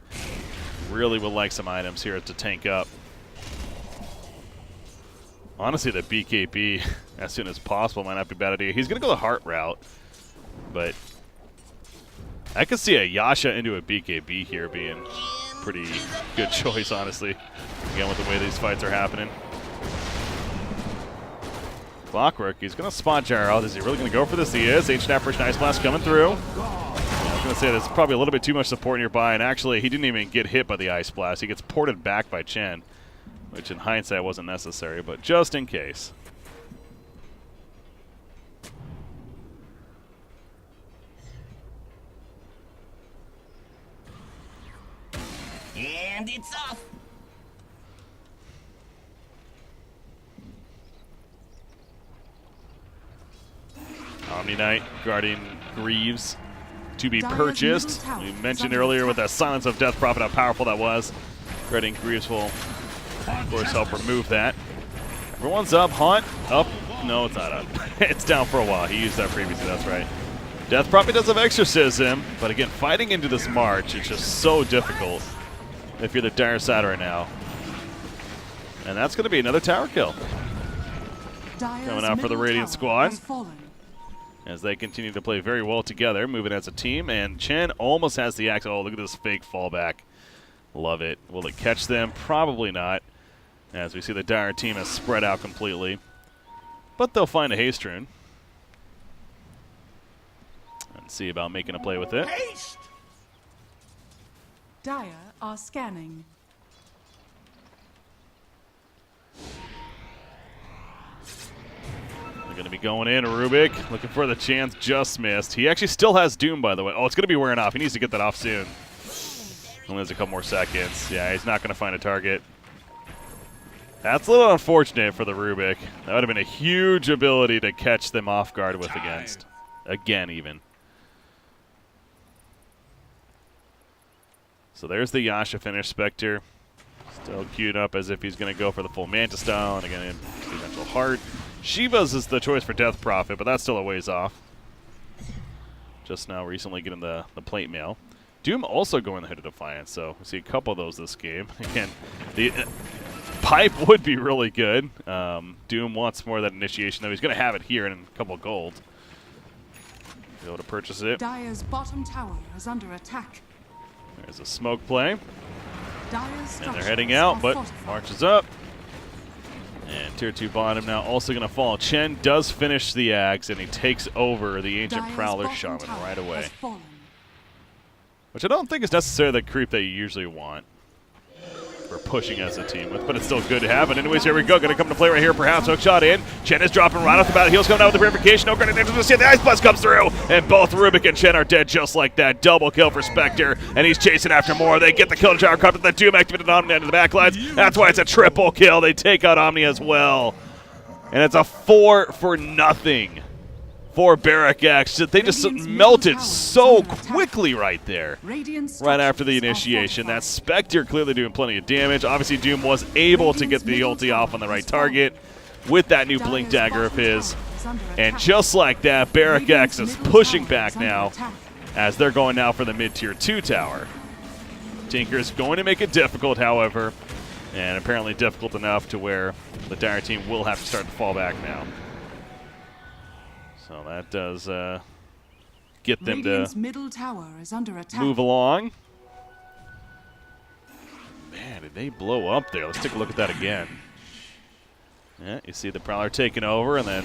really would like some items here to tank up. Honestly, the BKB as soon as possible might not be a bad idea. He's gonna go the Heart route, but I could see a Yasha into a BKB here being pretty good choice, honestly. Again, with the way these fights are happening. Clockwork, he's going to spot Gyro. Is he really going to go for this? He is. Ancient Apparition Ice Blast coming through. I was going to say there's probably a little bit too much support nearby, and actually he didn't even get hit by the Ice Blast. He gets ported back by Chen, which in hindsight wasn't necessary, but just in case.
And it's off.
Omni Knight, Guardian Greaves to be purchased. We mentioned earlier with that Silence of Death Prophet how powerful that was. Guardian Greaves will, of course, help remove that. Everyone's up. Haunt, up. No, it's not up. It's down for a while. He used that previously, that's right. Death Prophet does have Exorcism, but again, fighting into this March is just so difficult if you're the dire side right now. And that's going to be another tower kill. Coming out for the Radiant squad as they continue to play very well together, moving as a team. And Chen almost has the axe. Oh, look at this fake fallback. Love it. Will it catch them? Probably not, as we see the Dire team has spread out completely. But they'll find a haste rune and see about making a play with it.
Dire are scanning.
They're going to be going in. Rubik looking for the chance, just missed. He actually still has Doom, by the way. Oh, it's going to be wearing off. He needs to get that off soon. Only has a couple more seconds. Yeah, he's not going to find a target. That's a little unfortunate for the Rubik. That would have been a huge ability to catch them off guard with against. Again, even. So there's the Yasha finish. Spectre still queued up as if he's going to go for the full Manta style. And again, the eventual Heart. Shiva's is the choice for Death Prophet, but that's still a ways off. Just now recently getting the plate mail. Doom also going the Hood of Defiance, so we see a couple of those this game. Again, the pipe would be really good. Doom wants more of that initiation, though. He's going to have it here in a couple of gold. Be able to purchase it.
Dire's bottom tower is under attack.
There's a smoke play.
Dire's
And they're heading out, but March is up. And Tier 2 bottom now also going to fall. Chen does finish the axe, and he takes over the Ancient
Dire's
Prowler
bottom
Shaman
tower
right away.
has fallen.
Which I don't think is necessarily the creep that you usually want for pushing as a team with, but it's still good to have. And anyways, here we go. Going to come to play right here, perhaps. Hook shot in. Chen is dropping right off the bat. Heels coming out with the purification. No grenade danger. The Ice Blast comes through, and both Rubik and Chen are dead just like that. Double kill for Spectre, and he's chasing after more. They get the kill to Tower Cup, the Doom activated Omni into the backlines. That's why it's a triple kill. They take out Omni as well. And it's a 4-0 for BreakyCPK. They just melted so quickly right there. Right after the initiation. That Spectre clearly doing plenty of damage. Obviously, Doom was able to get the ulti off on the right target with that new Blink Dagger of his. And just like that, BreakyCPK is pushing back now as they're going now for the mid-tier 2 tower. Tinker's going to make it difficult, however, and apparently difficult enough to where the Dire team will have to start to fall back now. So that does get them
Radiant's
to
middle tower is under attack.
move along. Man, did they blow up there? Let's take a look at that again. Yeah, you see the Prowler taking over, and then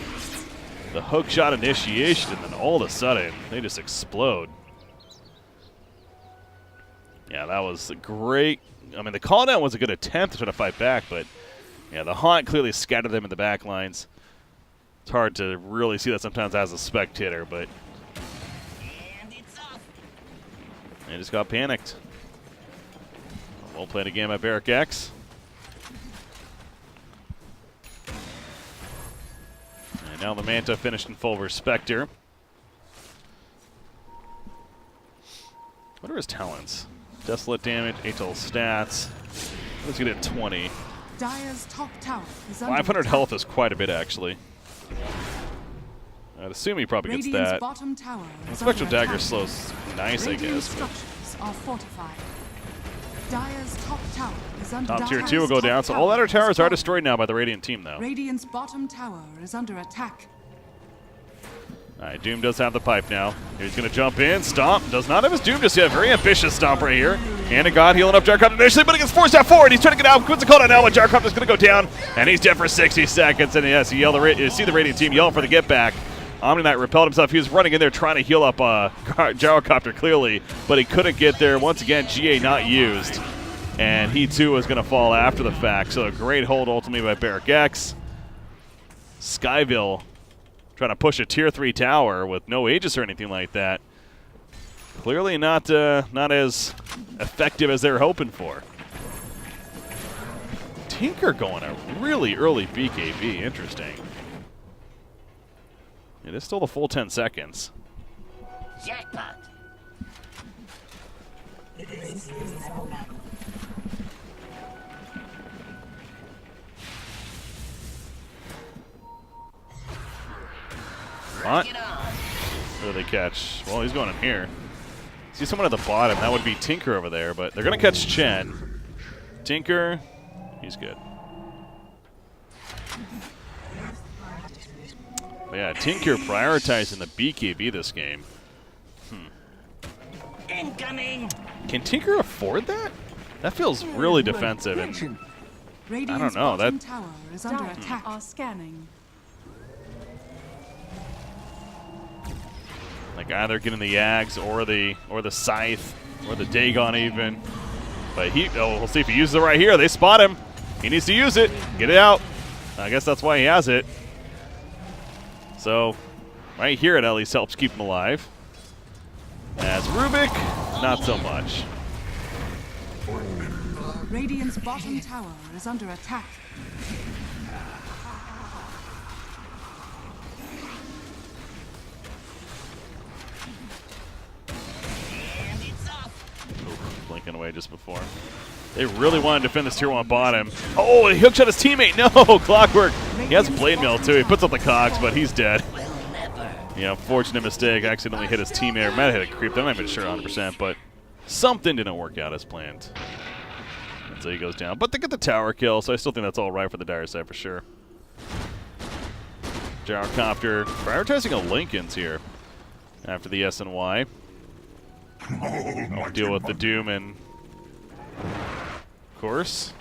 the hook shot initiation, and then all of a sudden, they just explode. Yeah, that was great. I mean, the call down was a good attempt to try to fight back, but yeah, the Haunt clearly scattered them in the back lines. It's hard to really see that sometimes as a spectator, but they just got panicked. Well played again by BreakyCPK. And now the Manta finished in full Spectre. What are his talents? Desolate damage, Atel stats. Let's get it 20.
Dire's top tower is under
500
attack.
health is quite a bit, actually. I'd assume he probably gets
Radiant's
that.
bottom tower is
Spectral
under
Dagger
attack.
slows nice, I
Radiant
guess. But
structures are fortified. Dire's top tower is under
top tier
Dire's
2 will go
top
down, so all other
is
towers are
falling.
destroyed now by the Radiant team, though.
Radiant's bottom tower is under attack.
All right, Doom does have the pipe now. He's going to jump in. Stomp. Does not have his Doom just yet. Very ambitious Stomp right here. Hand of God healing up Jarkov initially, but he gets forced out forward. He's trying to get out. Quits the cooldown now, but Jarkov is going to go down, and he's dead for 60 seconds. And yes, you see the Radiant team yelling for the get back. Omni Knight repelled himself. He was running in there trying to heal up Gyrocopter clearly, but he couldn't get there. Once again, GA not used. And he too was going to fall after the fact. So a great hold ultimately by BreakyCPK. Skyville trying to push a tier 3 tower with no Aegis or anything like that. Clearly not as effective as they were hoping for. Tinker going a really early BKB. Interesting. It is still the full 10 seconds.
Jackpot.
What?
Get on.
Who do they catch? Well, he's going in here. See someone at the bottom. That would be Tinker over there, but they're going to catch Chen. Tinker, he's good. But yeah, Tinker prioritizing the BKB this game.
Incoming.
Can Tinker afford that? That feels really defensive. And
Radiant's
know,
bottom
that-
tower is under attack. Are scanning.
like either getting the Yags or the Scythe or the Dagon even. But we'll see if he uses it right here. They spot him. He needs to use it. Get it out. I guess that's why he has it. So right here it at least helps keep him alive. As Rubik, not so much.
Radiant's bottom tower is under attack.
Blinking away just before. They really want to defend this tier 1 bottom. Oh, he hookshot his teammate. No, Clockwork. He has Blade Mail too. He puts up the cogs, but he's dead. Yeah, unfortunate mistake. Accidentally hit his teammate. Or might have hit a creep. I'm not even sure 100%, but something didn't work out as planned. And so he goes down. But they get the tower kill, so I still think that's all right for the Dire side for sure. Gyrocopter prioritizing a Lincoln's here after the SNY. I'll deal with the Doom and of course.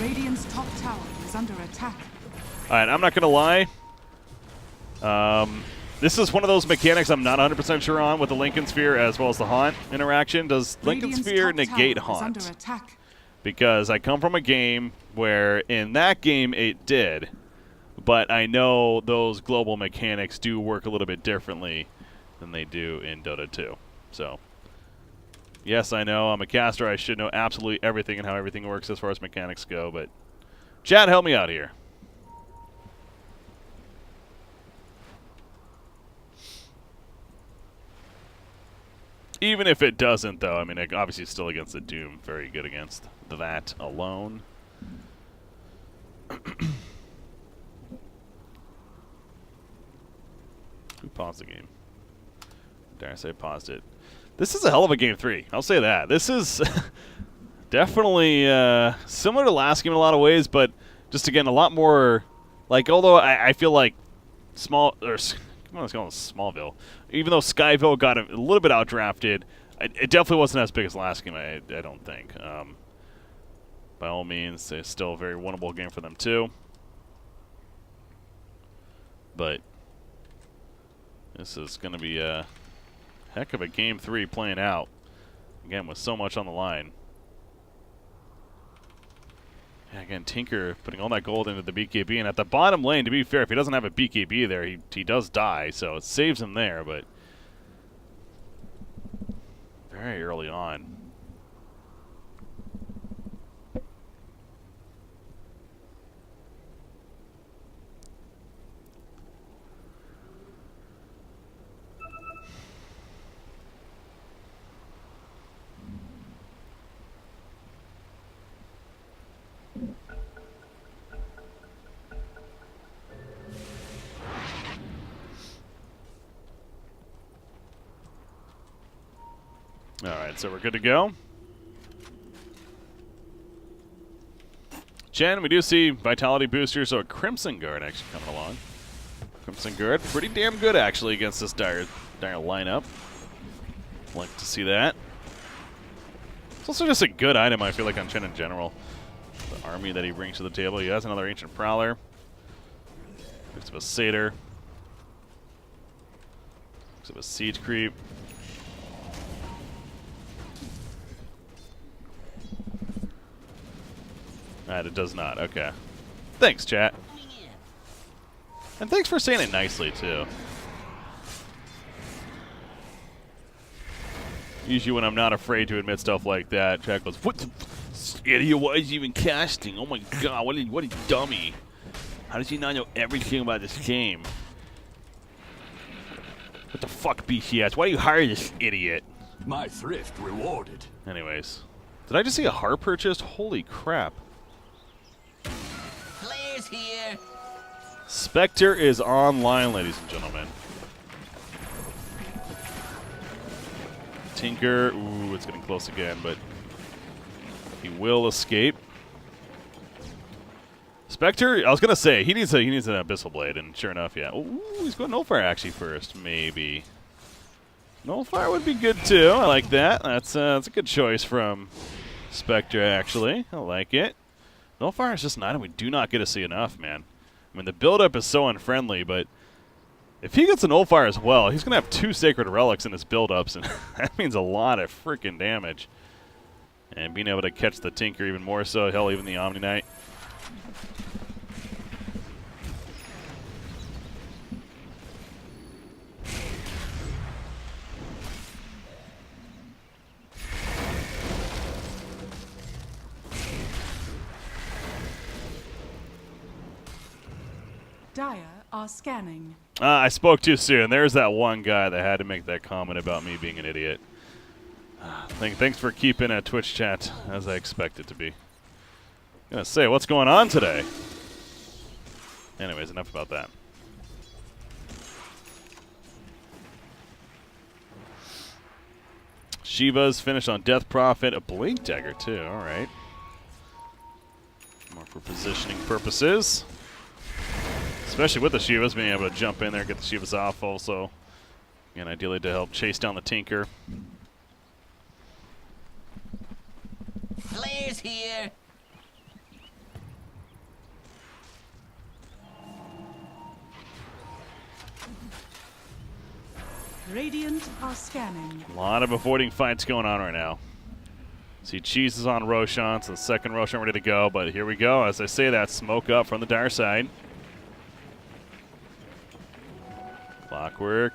Radiant's top tower is under attack.
Alright, I'm not going to lie. This is one of those mechanics I'm not 100% sure on with the Lincoln Sphere as well as the Haunt interaction. Does Lincoln
Radiant's
Sphere
top
negate
tower is
Haunt?
under attack.
Because I come from a game where in that game it did, but I know those global mechanics do work a little bit differently than they do in Dota 2. So, yes, I know I'm a caster. I should know absolutely everything and how everything works as far as mechanics go, but chat, help me out here. Even if it doesn't, though, I mean, obviously it's still against the Doom. Very good against that alone. Who paused the game? Dare I say paused it? This is a hell of a game 3. I'll say that. This is Definitely similar to last game in a lot of ways, but just again a lot more. Like, although I feel like let's call it Smallville. Even though Skyville got a little bit outdrafted, it definitely wasn't as big as last game. I don't think. By all means, it's still a very winnable game for them too. But this is going to be a heck of a game 3 playing out. Again, with so much on the line. Yeah, again, Tinker putting all that gold into the BKB. And at the bottom lane, to be fair, if he doesn't have a BKB there, he does die. So it saves him there, but very early on. Alright, so we're good to go. Jen, we do see Vitality Booster, so a Crimson Guard actually coming along. Crimson Guard, pretty damn good actually against this dire lineup. Like to see that. It's also just a good item, I feel like, on Chen in general. The army that he brings to the table. He has another Ancient Prowler. Picks up a Satyr. Picks up a Siege Creep. It does not. Okay. Thanks, chat. And thanks for saying it nicely, too. Usually when I'm not afraid to admit stuff like that, chat goes, "What the idiot? Why is he even casting? Oh my god, what a dummy. How does he not know everything about this game? What the fuck, BCS? Why do you hire this idiot?"
My thrift rewarded.
Anyways. Did I just see a heart purchased? Holy crap.
Players here.
Spectre is online, ladies and gentlemen. Tinker, ooh, it's getting close again, but he will escape. Spectre, I was gonna say he needs an Abyssal Blade, and sure enough, yeah. Ooh, he's going Nullfire actually first, maybe. Nullfire would be good too. I like that. That's a good choice from Spectre actually. I like it. Nullfire is just an item we do not get to see enough, man. I mean, the build-up is so unfriendly, but if he gets a Nullfire as well, he's going to have 2 Sacred Relics in his build-ups, and that means a lot of freaking damage. And being able to catch the Tinker even more so, hell, even the Omni Knight.
Dire are scanning.
I spoke too soon. There's that one guy that had to make that comment about me being an idiot. Thanks for keeping a Twitch chat as I expect it to be. Gonna say, what's going on today? Anyways, enough about that. Shiva's finished on Death Prophet, a Blink Dagger too, alright. More for positioning purposes. Especially with the Shivas, being able to jump in there and get the Shivas off also. And ideally to help chase down the Tinker.
Players here.
Radiant are scanning.
A lot of avoiding fights going on right now. See, Cheese is on Roshan, so the second Roshan ready to go. But here we go. As I say that, smoke up from the Dire side. Clockwork.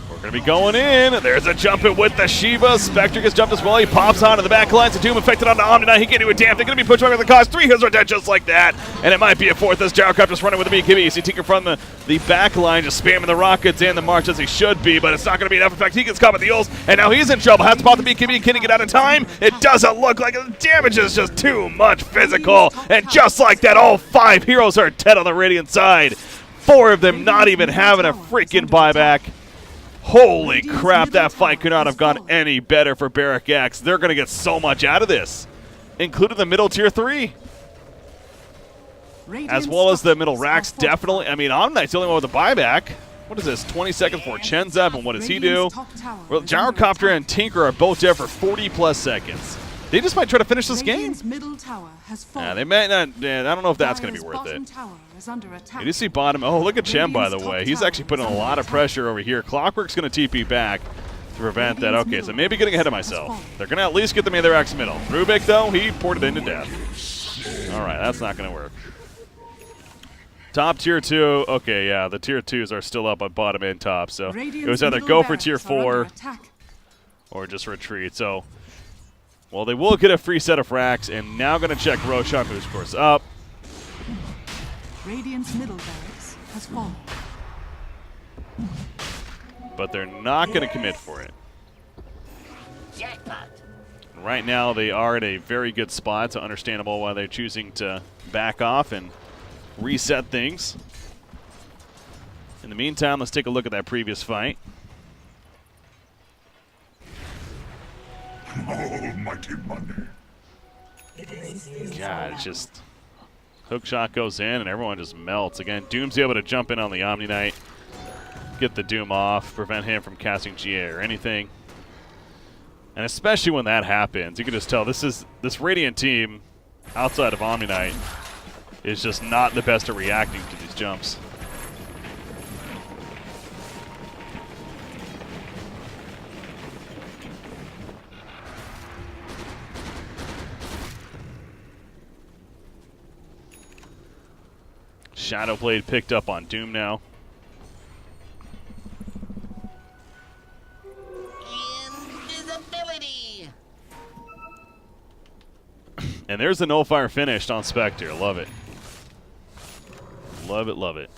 We're going to be going in. There's a jump in with the Shiva. Spectre gets jumped as well. He pops on to the back lines. The Doom affected on the Omni Knight. He can't do a damn thing. Going to be pushed back with the cost. 3 heals are dead just like that. And it might be a 4th as Gyrocraft just running with the BKB. You see Tinker from the back line just spamming the rockets and the march as he should be, but it's not going to be enough. In fact, he gets caught with the ults, and now he's in trouble. Has to pop the BKB. Can he get out of time? It doesn't look like it. The damage is just too much physical. And just like that, all 5 heroes are dead on the Radiant side. 4 of them not even having a freaking buyback. Holy crap, that fight could not have gone any better for BreakyCPK. They're going to get so much out of this. including the middle tier 3. As well as the middle racks, definitely. I mean, Omnight's the only one with a buyback. What is this, 20 seconds before Chen's up, and what does he do? Well, Gyrocopter and Tinker are both there for 40+ seconds. They just might try to finish this game. Yeah, they might not. Yeah, I don't know if that's going to be worth it. You do see bottom. Oh, look at Chen, by the way. He's actually putting a lot of pressure over here. Clockwork's going to TP back to prevent that. Okay, so maybe getting ahead of myself. They're going to at least get the Aether Axe middle. Rubik, though, he poured it into death. All right, that's not going to work. Top tier 2. Okay, yeah, the tier 2s are still up on bottom and top. So it was either go for tier 4 or just retreat. So, well, they will get a free set of racks, and now going to check Roshan, who's of course up.
Radiant's middle barracks has fallen.
But they're not going to commit for it.
Jackpot.
Right now, they are at a very good spot, so understandable why they're choosing to back off and reset things. In the meantime, let's take a look at that previous fight.
Almighty money.
God, it's just hook shot goes in and everyone just melts. Again, Doom's able to jump in on the Omni Knight, get the Doom off, prevent him from casting GA or anything. And especially when that happens, you can just tell this Radiant team outside of Omni Knight is just not the best at reacting to these jumps. Shadowblade picked up on Doom now.
Invisibility.
And there's the Nullfire finished on Spectre. Love it. Love it, love it.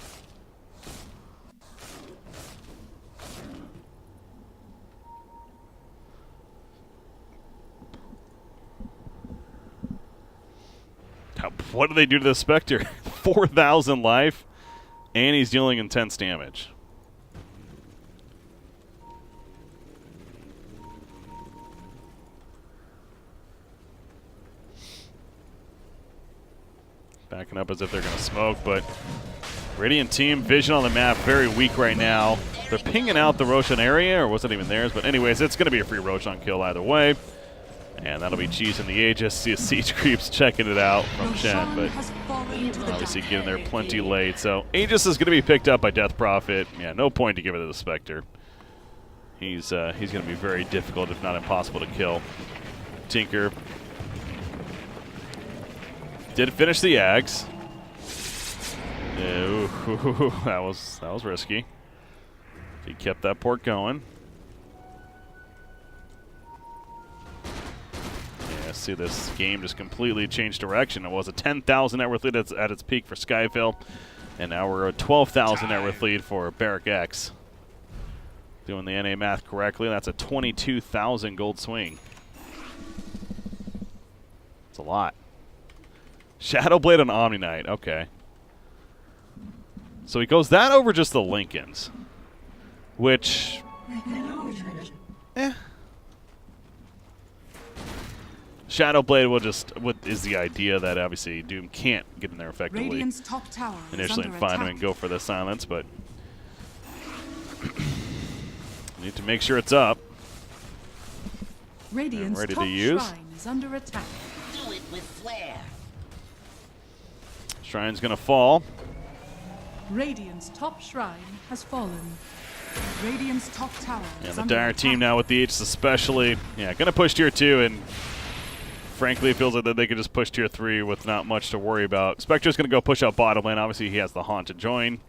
Now, what do they do to the Spectre? 4,000 life, and he's dealing intense damage. Backing up as if they're going to smoke, but Radiant team vision on the map very weak right now. They're pinging out the Roshan area, or wasn't even theirs, but anyways, it's going to be a free Roshan kill either way. And that'll be cheese in the Aegis. See a Siege Creeps checking it out from Shen, but obviously getting there plenty late. So Aegis is going to be picked up by Death Prophet. Yeah, no point to give it to the Spectre. He's going to be very difficult, if not impossible, to kill. Tinker did finish the Ags. Ooh, that was risky. He kept that port going. Yeah, see this game just completely changed direction. It was a 10,000 net worth lead at its peak for Skyville, and now we're a 12,000 net worth lead for BreakyCPK. Doing the NA math correctly, that's a 22,000 gold swing. It's a lot. Shadowblade on Omni Knight, okay. So he goes that over just the Lincolns, which, Shadowblade will just, what is the idea that obviously Doom can't get in there effectively
top tower
initially and find him and go for the silence, but need to make sure it's up.
Radiant's
ready
top
to use.
shrine is under attack.
Do it with flair.
Shrine's gonna fall.
Radiant's top shrine has fallen. Radiant's top tower
And
is
the
under
Dire
attack.
team now with the Aegis especially, yeah, gonna push tier 2, and frankly it feels like that they could just push tier 3 with not much to worry about. Spectre's gonna go push out bottom lane. Obviously he has the Haunt to join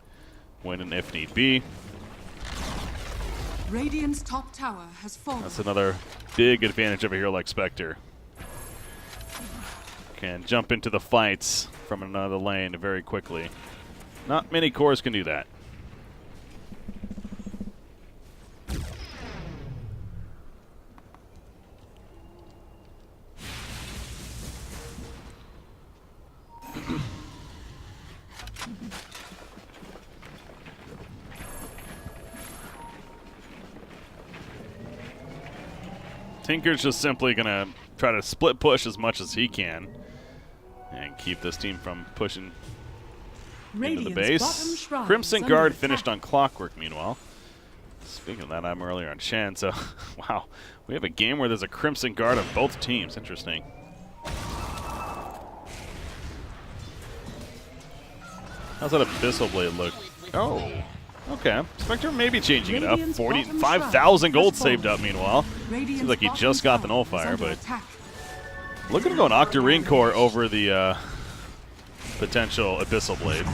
when and if need be.
Radiant's top tower has fallen.
That's another big advantage of a hero like Spectre. Can jump into the fights from another lane very quickly. Not many cores can do that. Tinker's just simply going to try to split push as much as he can and keep this team from pushing into the base. Crimson Guard finished on Clockwork, meanwhile. Speaking of that, I'm earlier on Shen, so wow. We have a game where there's a Crimson Guard on both teams. Interesting. How's that Abyssal Blade look? Oh, okay. Spectre may be changing it up. 45,000 gold saved up, meanwhile. Seems like he just got the Nullifier, but look at him going Octarine Core over the potential Abyssal Blade.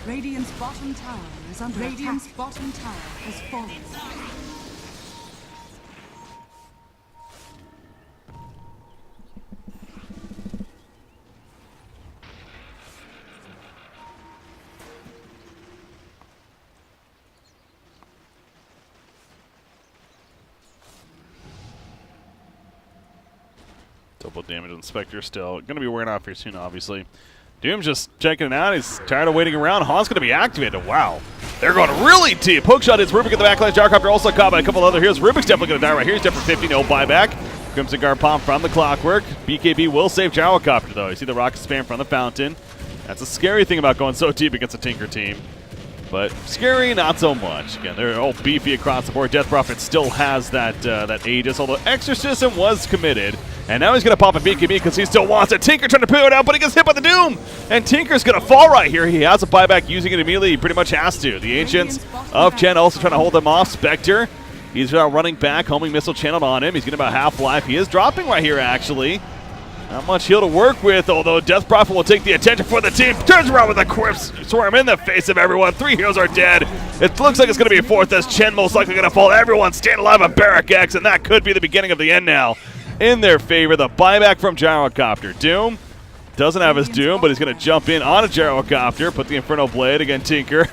Radiant's bottom tower is under attack. Radiant's bottom tower has fallen.
Double damage on Spectre still. Going to be wearing off here soon, obviously. Doom's just checking it out. He's tired of waiting around. Haun's going to be activated. Wow. They're going really deep. Hookshot hits Rubik at the backlash. Gyrocopter also caught by a couple other heroes. Rubik's definitely going to die right here. He's dead for 50. No buyback. Crimson Guard pump from the Clockwork. BKB will save Gyrocopter, though. You see the rocket spam from the Fountain. That's a scary thing about going so deep against a Tinker team. But scary, not so much. Again, they're all beefy across the board. Death Prophet still has that Aegis, although Exorcism was committed. And now he's going to pop a BKB because he still wants it. Tinker trying to peel it out, but he gets hit by the Doom. And Tinker's going to fall right here. He has a buyback using it immediately. He pretty much has to. The Ancients of Chen also trying to hold them off. Spectre, he's running back. Homing Missile channeled on him. He's getting about half-life. He is dropping right here, actually. Not much heal to work with, although Death Prophet will take the attention for the team. Turns around with a Crisp Swarm in the face of everyone. 3 heroes are dead. It looks like it's going to be a fourth as Chen most likely going to fall. Everyone staying alive on BreakyCPK, and that could be the beginning of the end now. In their favor, the buyback from Gyrocopter. Doom doesn't have his Doom, but he's going to jump in on a Gyrocopter, put the Inferno Blade. Again, Tinker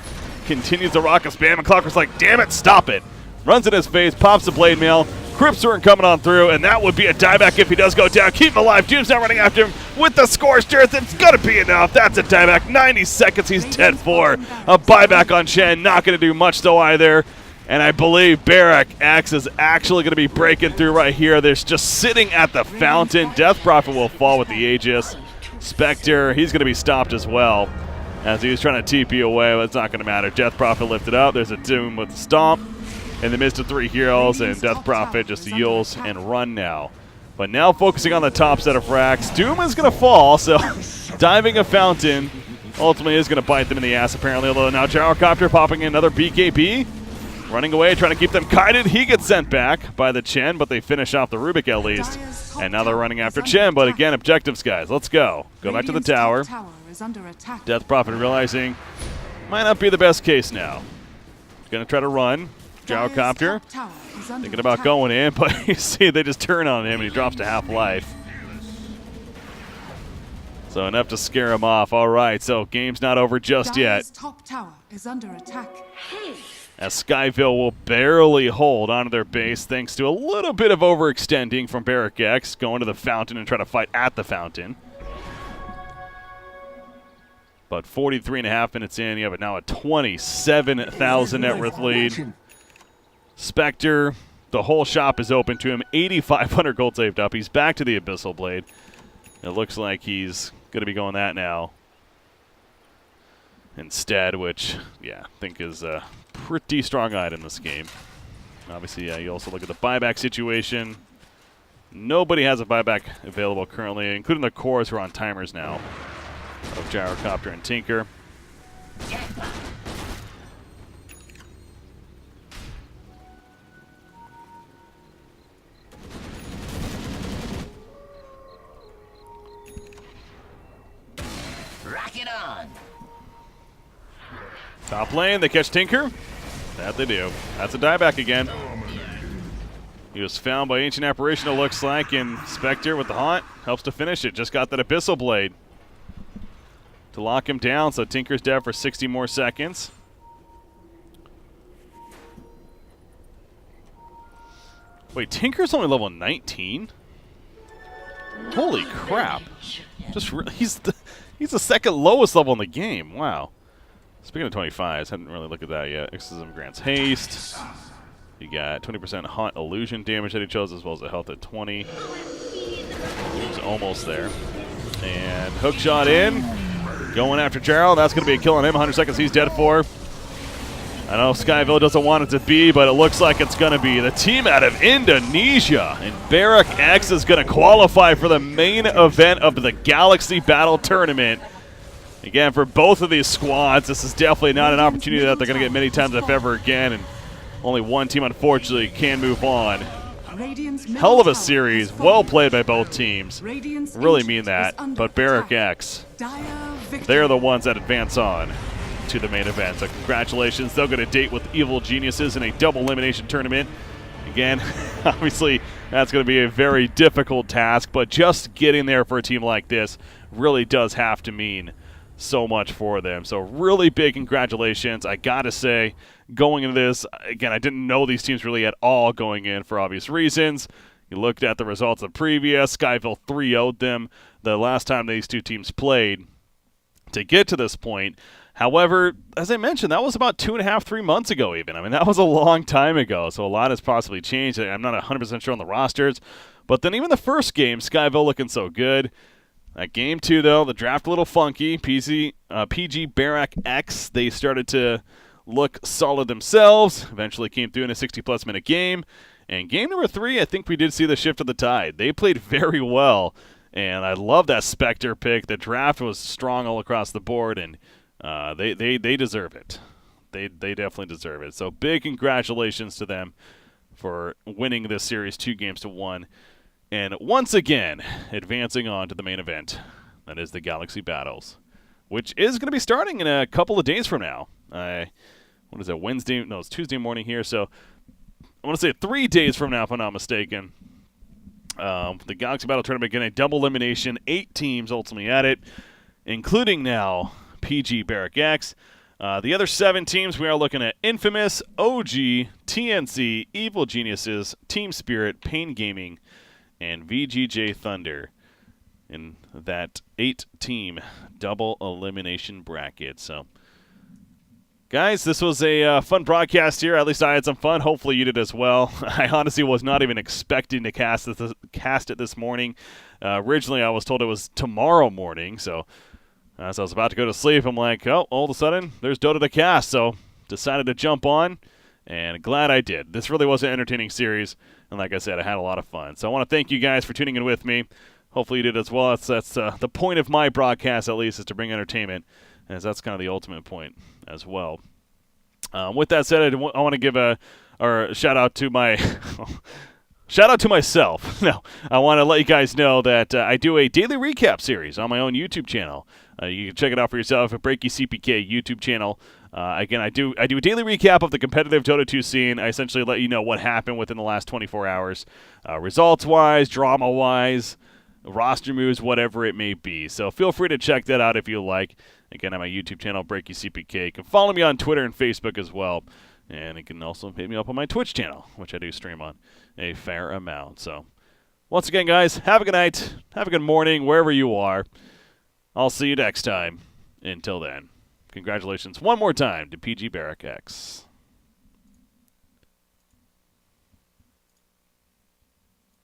continues the rocket spam, and Clockwork's like, damn it, stop it. Runs in his face, pops the Blade Mail. Cryptsword coming on through, and that would be a dieback if he does go down. Keep him alive. Doom's now running after him with the Scorched Earth. It's going to be enough. That's a dieback. 90 seconds he's dead for. A buyback on Shen. Not going to do much, though, either. And I believe BreakyCPK is actually going to be breaking through right here. They're just sitting at the Fountain. Death Prophet will fall with the Aegis. Spectre, he's going to be stopped as well as he was trying to TP away, but it's not going to matter. Death Prophet lifted up. There's a Doom with the Stomp in the midst of 3 heroes, and Death Prophet just heals and run now. But now focusing on the top set of racks. Doom is going to fall, so diving a Fountain ultimately is going to bite them in the ass, apparently, although now Gyrocopter popping in another BKB. Running away, trying to keep them kited. He gets sent back by the Chen, but they finish off the Rubik at least. And now they're running after Chen, but again, objectives, guys. Let's go. Go back to the tower. Death Prophet realizing might not be the best case now. Going to try to run. Gyrocopter thinking about going in, but you see they just turn on him and he drops to half-life. So enough to scare him off. All right, so game's not over just yet.
Top tower is under attack.
As Skyville will barely hold onto their base thanks to a little bit of overextending from BreakyCPK, going to the Fountain and trying to fight at the Fountain. But 43.5 minutes in, you have now a 27,000 net worth lead. Spectre, the whole shop is open to him. 8,500 gold saved up. He's back to the Abyssal Blade. It looks like he's going to be going that now instead, which, yeah, I think is a pretty strong item in this game. Obviously, yeah, you also look at the buyback situation. Nobody has a buyback available currently, including the cores who are on timers now of Gyrocopter and Tinker.
Rock it on.
Top lane, they catch Tinker. That they do. That's a dieback again. He was found by Ancient Apparition, it looks like, and Spectre with the Haunt helps to finish it. Just got that Abyssal Blade to lock him down, so Tinker's dead for 60 more seconds. Wait, Tinker's only level 19? Holy crap. Just he's the second lowest level in the game. Wow. Speaking of 25s, hadn't really looked at that yet. Exorcism grants haste. You got 20% haunt illusion damage that he chose, as well as a health at 20. He's almost there. And hook shot in. Going after Gerald. That's going to be a kill on him. 100 seconds he's dead for. I know Skyville doesn't want it to be, but it looks like it's going to be the team out of Indonesia. And BreakyCPK is going to qualify for the main event of the Galaxy Battle Tournament. Again, for both of these squads, this is definitely not an opportunity that they're going to get many times if ever again. And only one team, unfortunately, can move on. Hell of a series. Well played by both teams. Really mean that. But BreakyCPK, they're the ones that advance on to the main event. So congratulations. They'll get a date with Evil Geniuses in a double elimination tournament. Again, obviously, that's going to be a very difficult task, but just getting there for a team like this really does have to mean so much for them. So really big congratulations. I got to say, going into this, again, I didn't know these teams really at all going in for obvious reasons. You looked at the results of the previous. Skyville 3-0'd them the last time these two teams played to get to this point. However, as I mentioned, that was about 2.5, 3 months ago even. I mean, that was a long time ago, so a lot has possibly changed. I'm not 100% sure on the rosters. But then even the first game, Skyville looking so good. At game 2, though, the draft a little funky. PG.Barracx, they started to look solid themselves. Eventually came through in a 60-plus minute game. And game number 3, I think we did see the shift of the tide. They played very well, and I love that Spectre pick. The draft was strong all across the board, and they deserve it. They definitely deserve it. So big congratulations to them for winning this series 2-1. And once again, advancing on to the main event. That is the Galaxy Battles, which is going to be starting in a couple of days from now. What is it, Wednesday? No, it's Tuesday morning here. So I want to say 3 days from now, if I'm not mistaken. The Galaxy Battle Tournament getting a double elimination. 8 teams ultimately at it, including now PG.Barracx. The other 7 teams, we are looking at Infamous, OG, TNC, Evil Geniuses, Team Spirit, Pain Gaming, and VGJ Thunder in that 8-team double elimination bracket. So, guys, this was a fun broadcast here. At least I had some fun. Hopefully you did as well. I honestly was not even expecting to cast it this morning. Originally, I was told it was tomorrow morning, so as I was about to go to sleep, I'm like, oh, all of a sudden, there's Dota to cast. So decided to jump on, and glad I did. This really was an entertaining series, and like I said, I had a lot of fun. So I want to thank you guys for tuning in with me. Hopefully you did as well. That's the point of my broadcast, at least, is to bring entertainment, as that's kind of the ultimate point as well. With that said, I want to give a shout-out to my... Shout out to myself. No, I want to let you guys know that I do a daily recap series on my own YouTube channel. You can check it out for yourself at BreakyCPK YouTube channel. Again, I do a daily recap of the competitive Dota 2 scene. I essentially let you know what happened within the last 24 hours, results-wise, drama-wise, roster moves, whatever it may be. So feel free to check that out if you like. Again, on my YouTube channel, BreakyCPK. You can follow me on Twitter and Facebook as well. And you can also hit me up on my Twitch channel, which I do stream on a fair amount. So, once again, guys, have a good night. Have a good morning, wherever you are. I'll see you next time. Until then, congratulations one more time to PG.Barracx.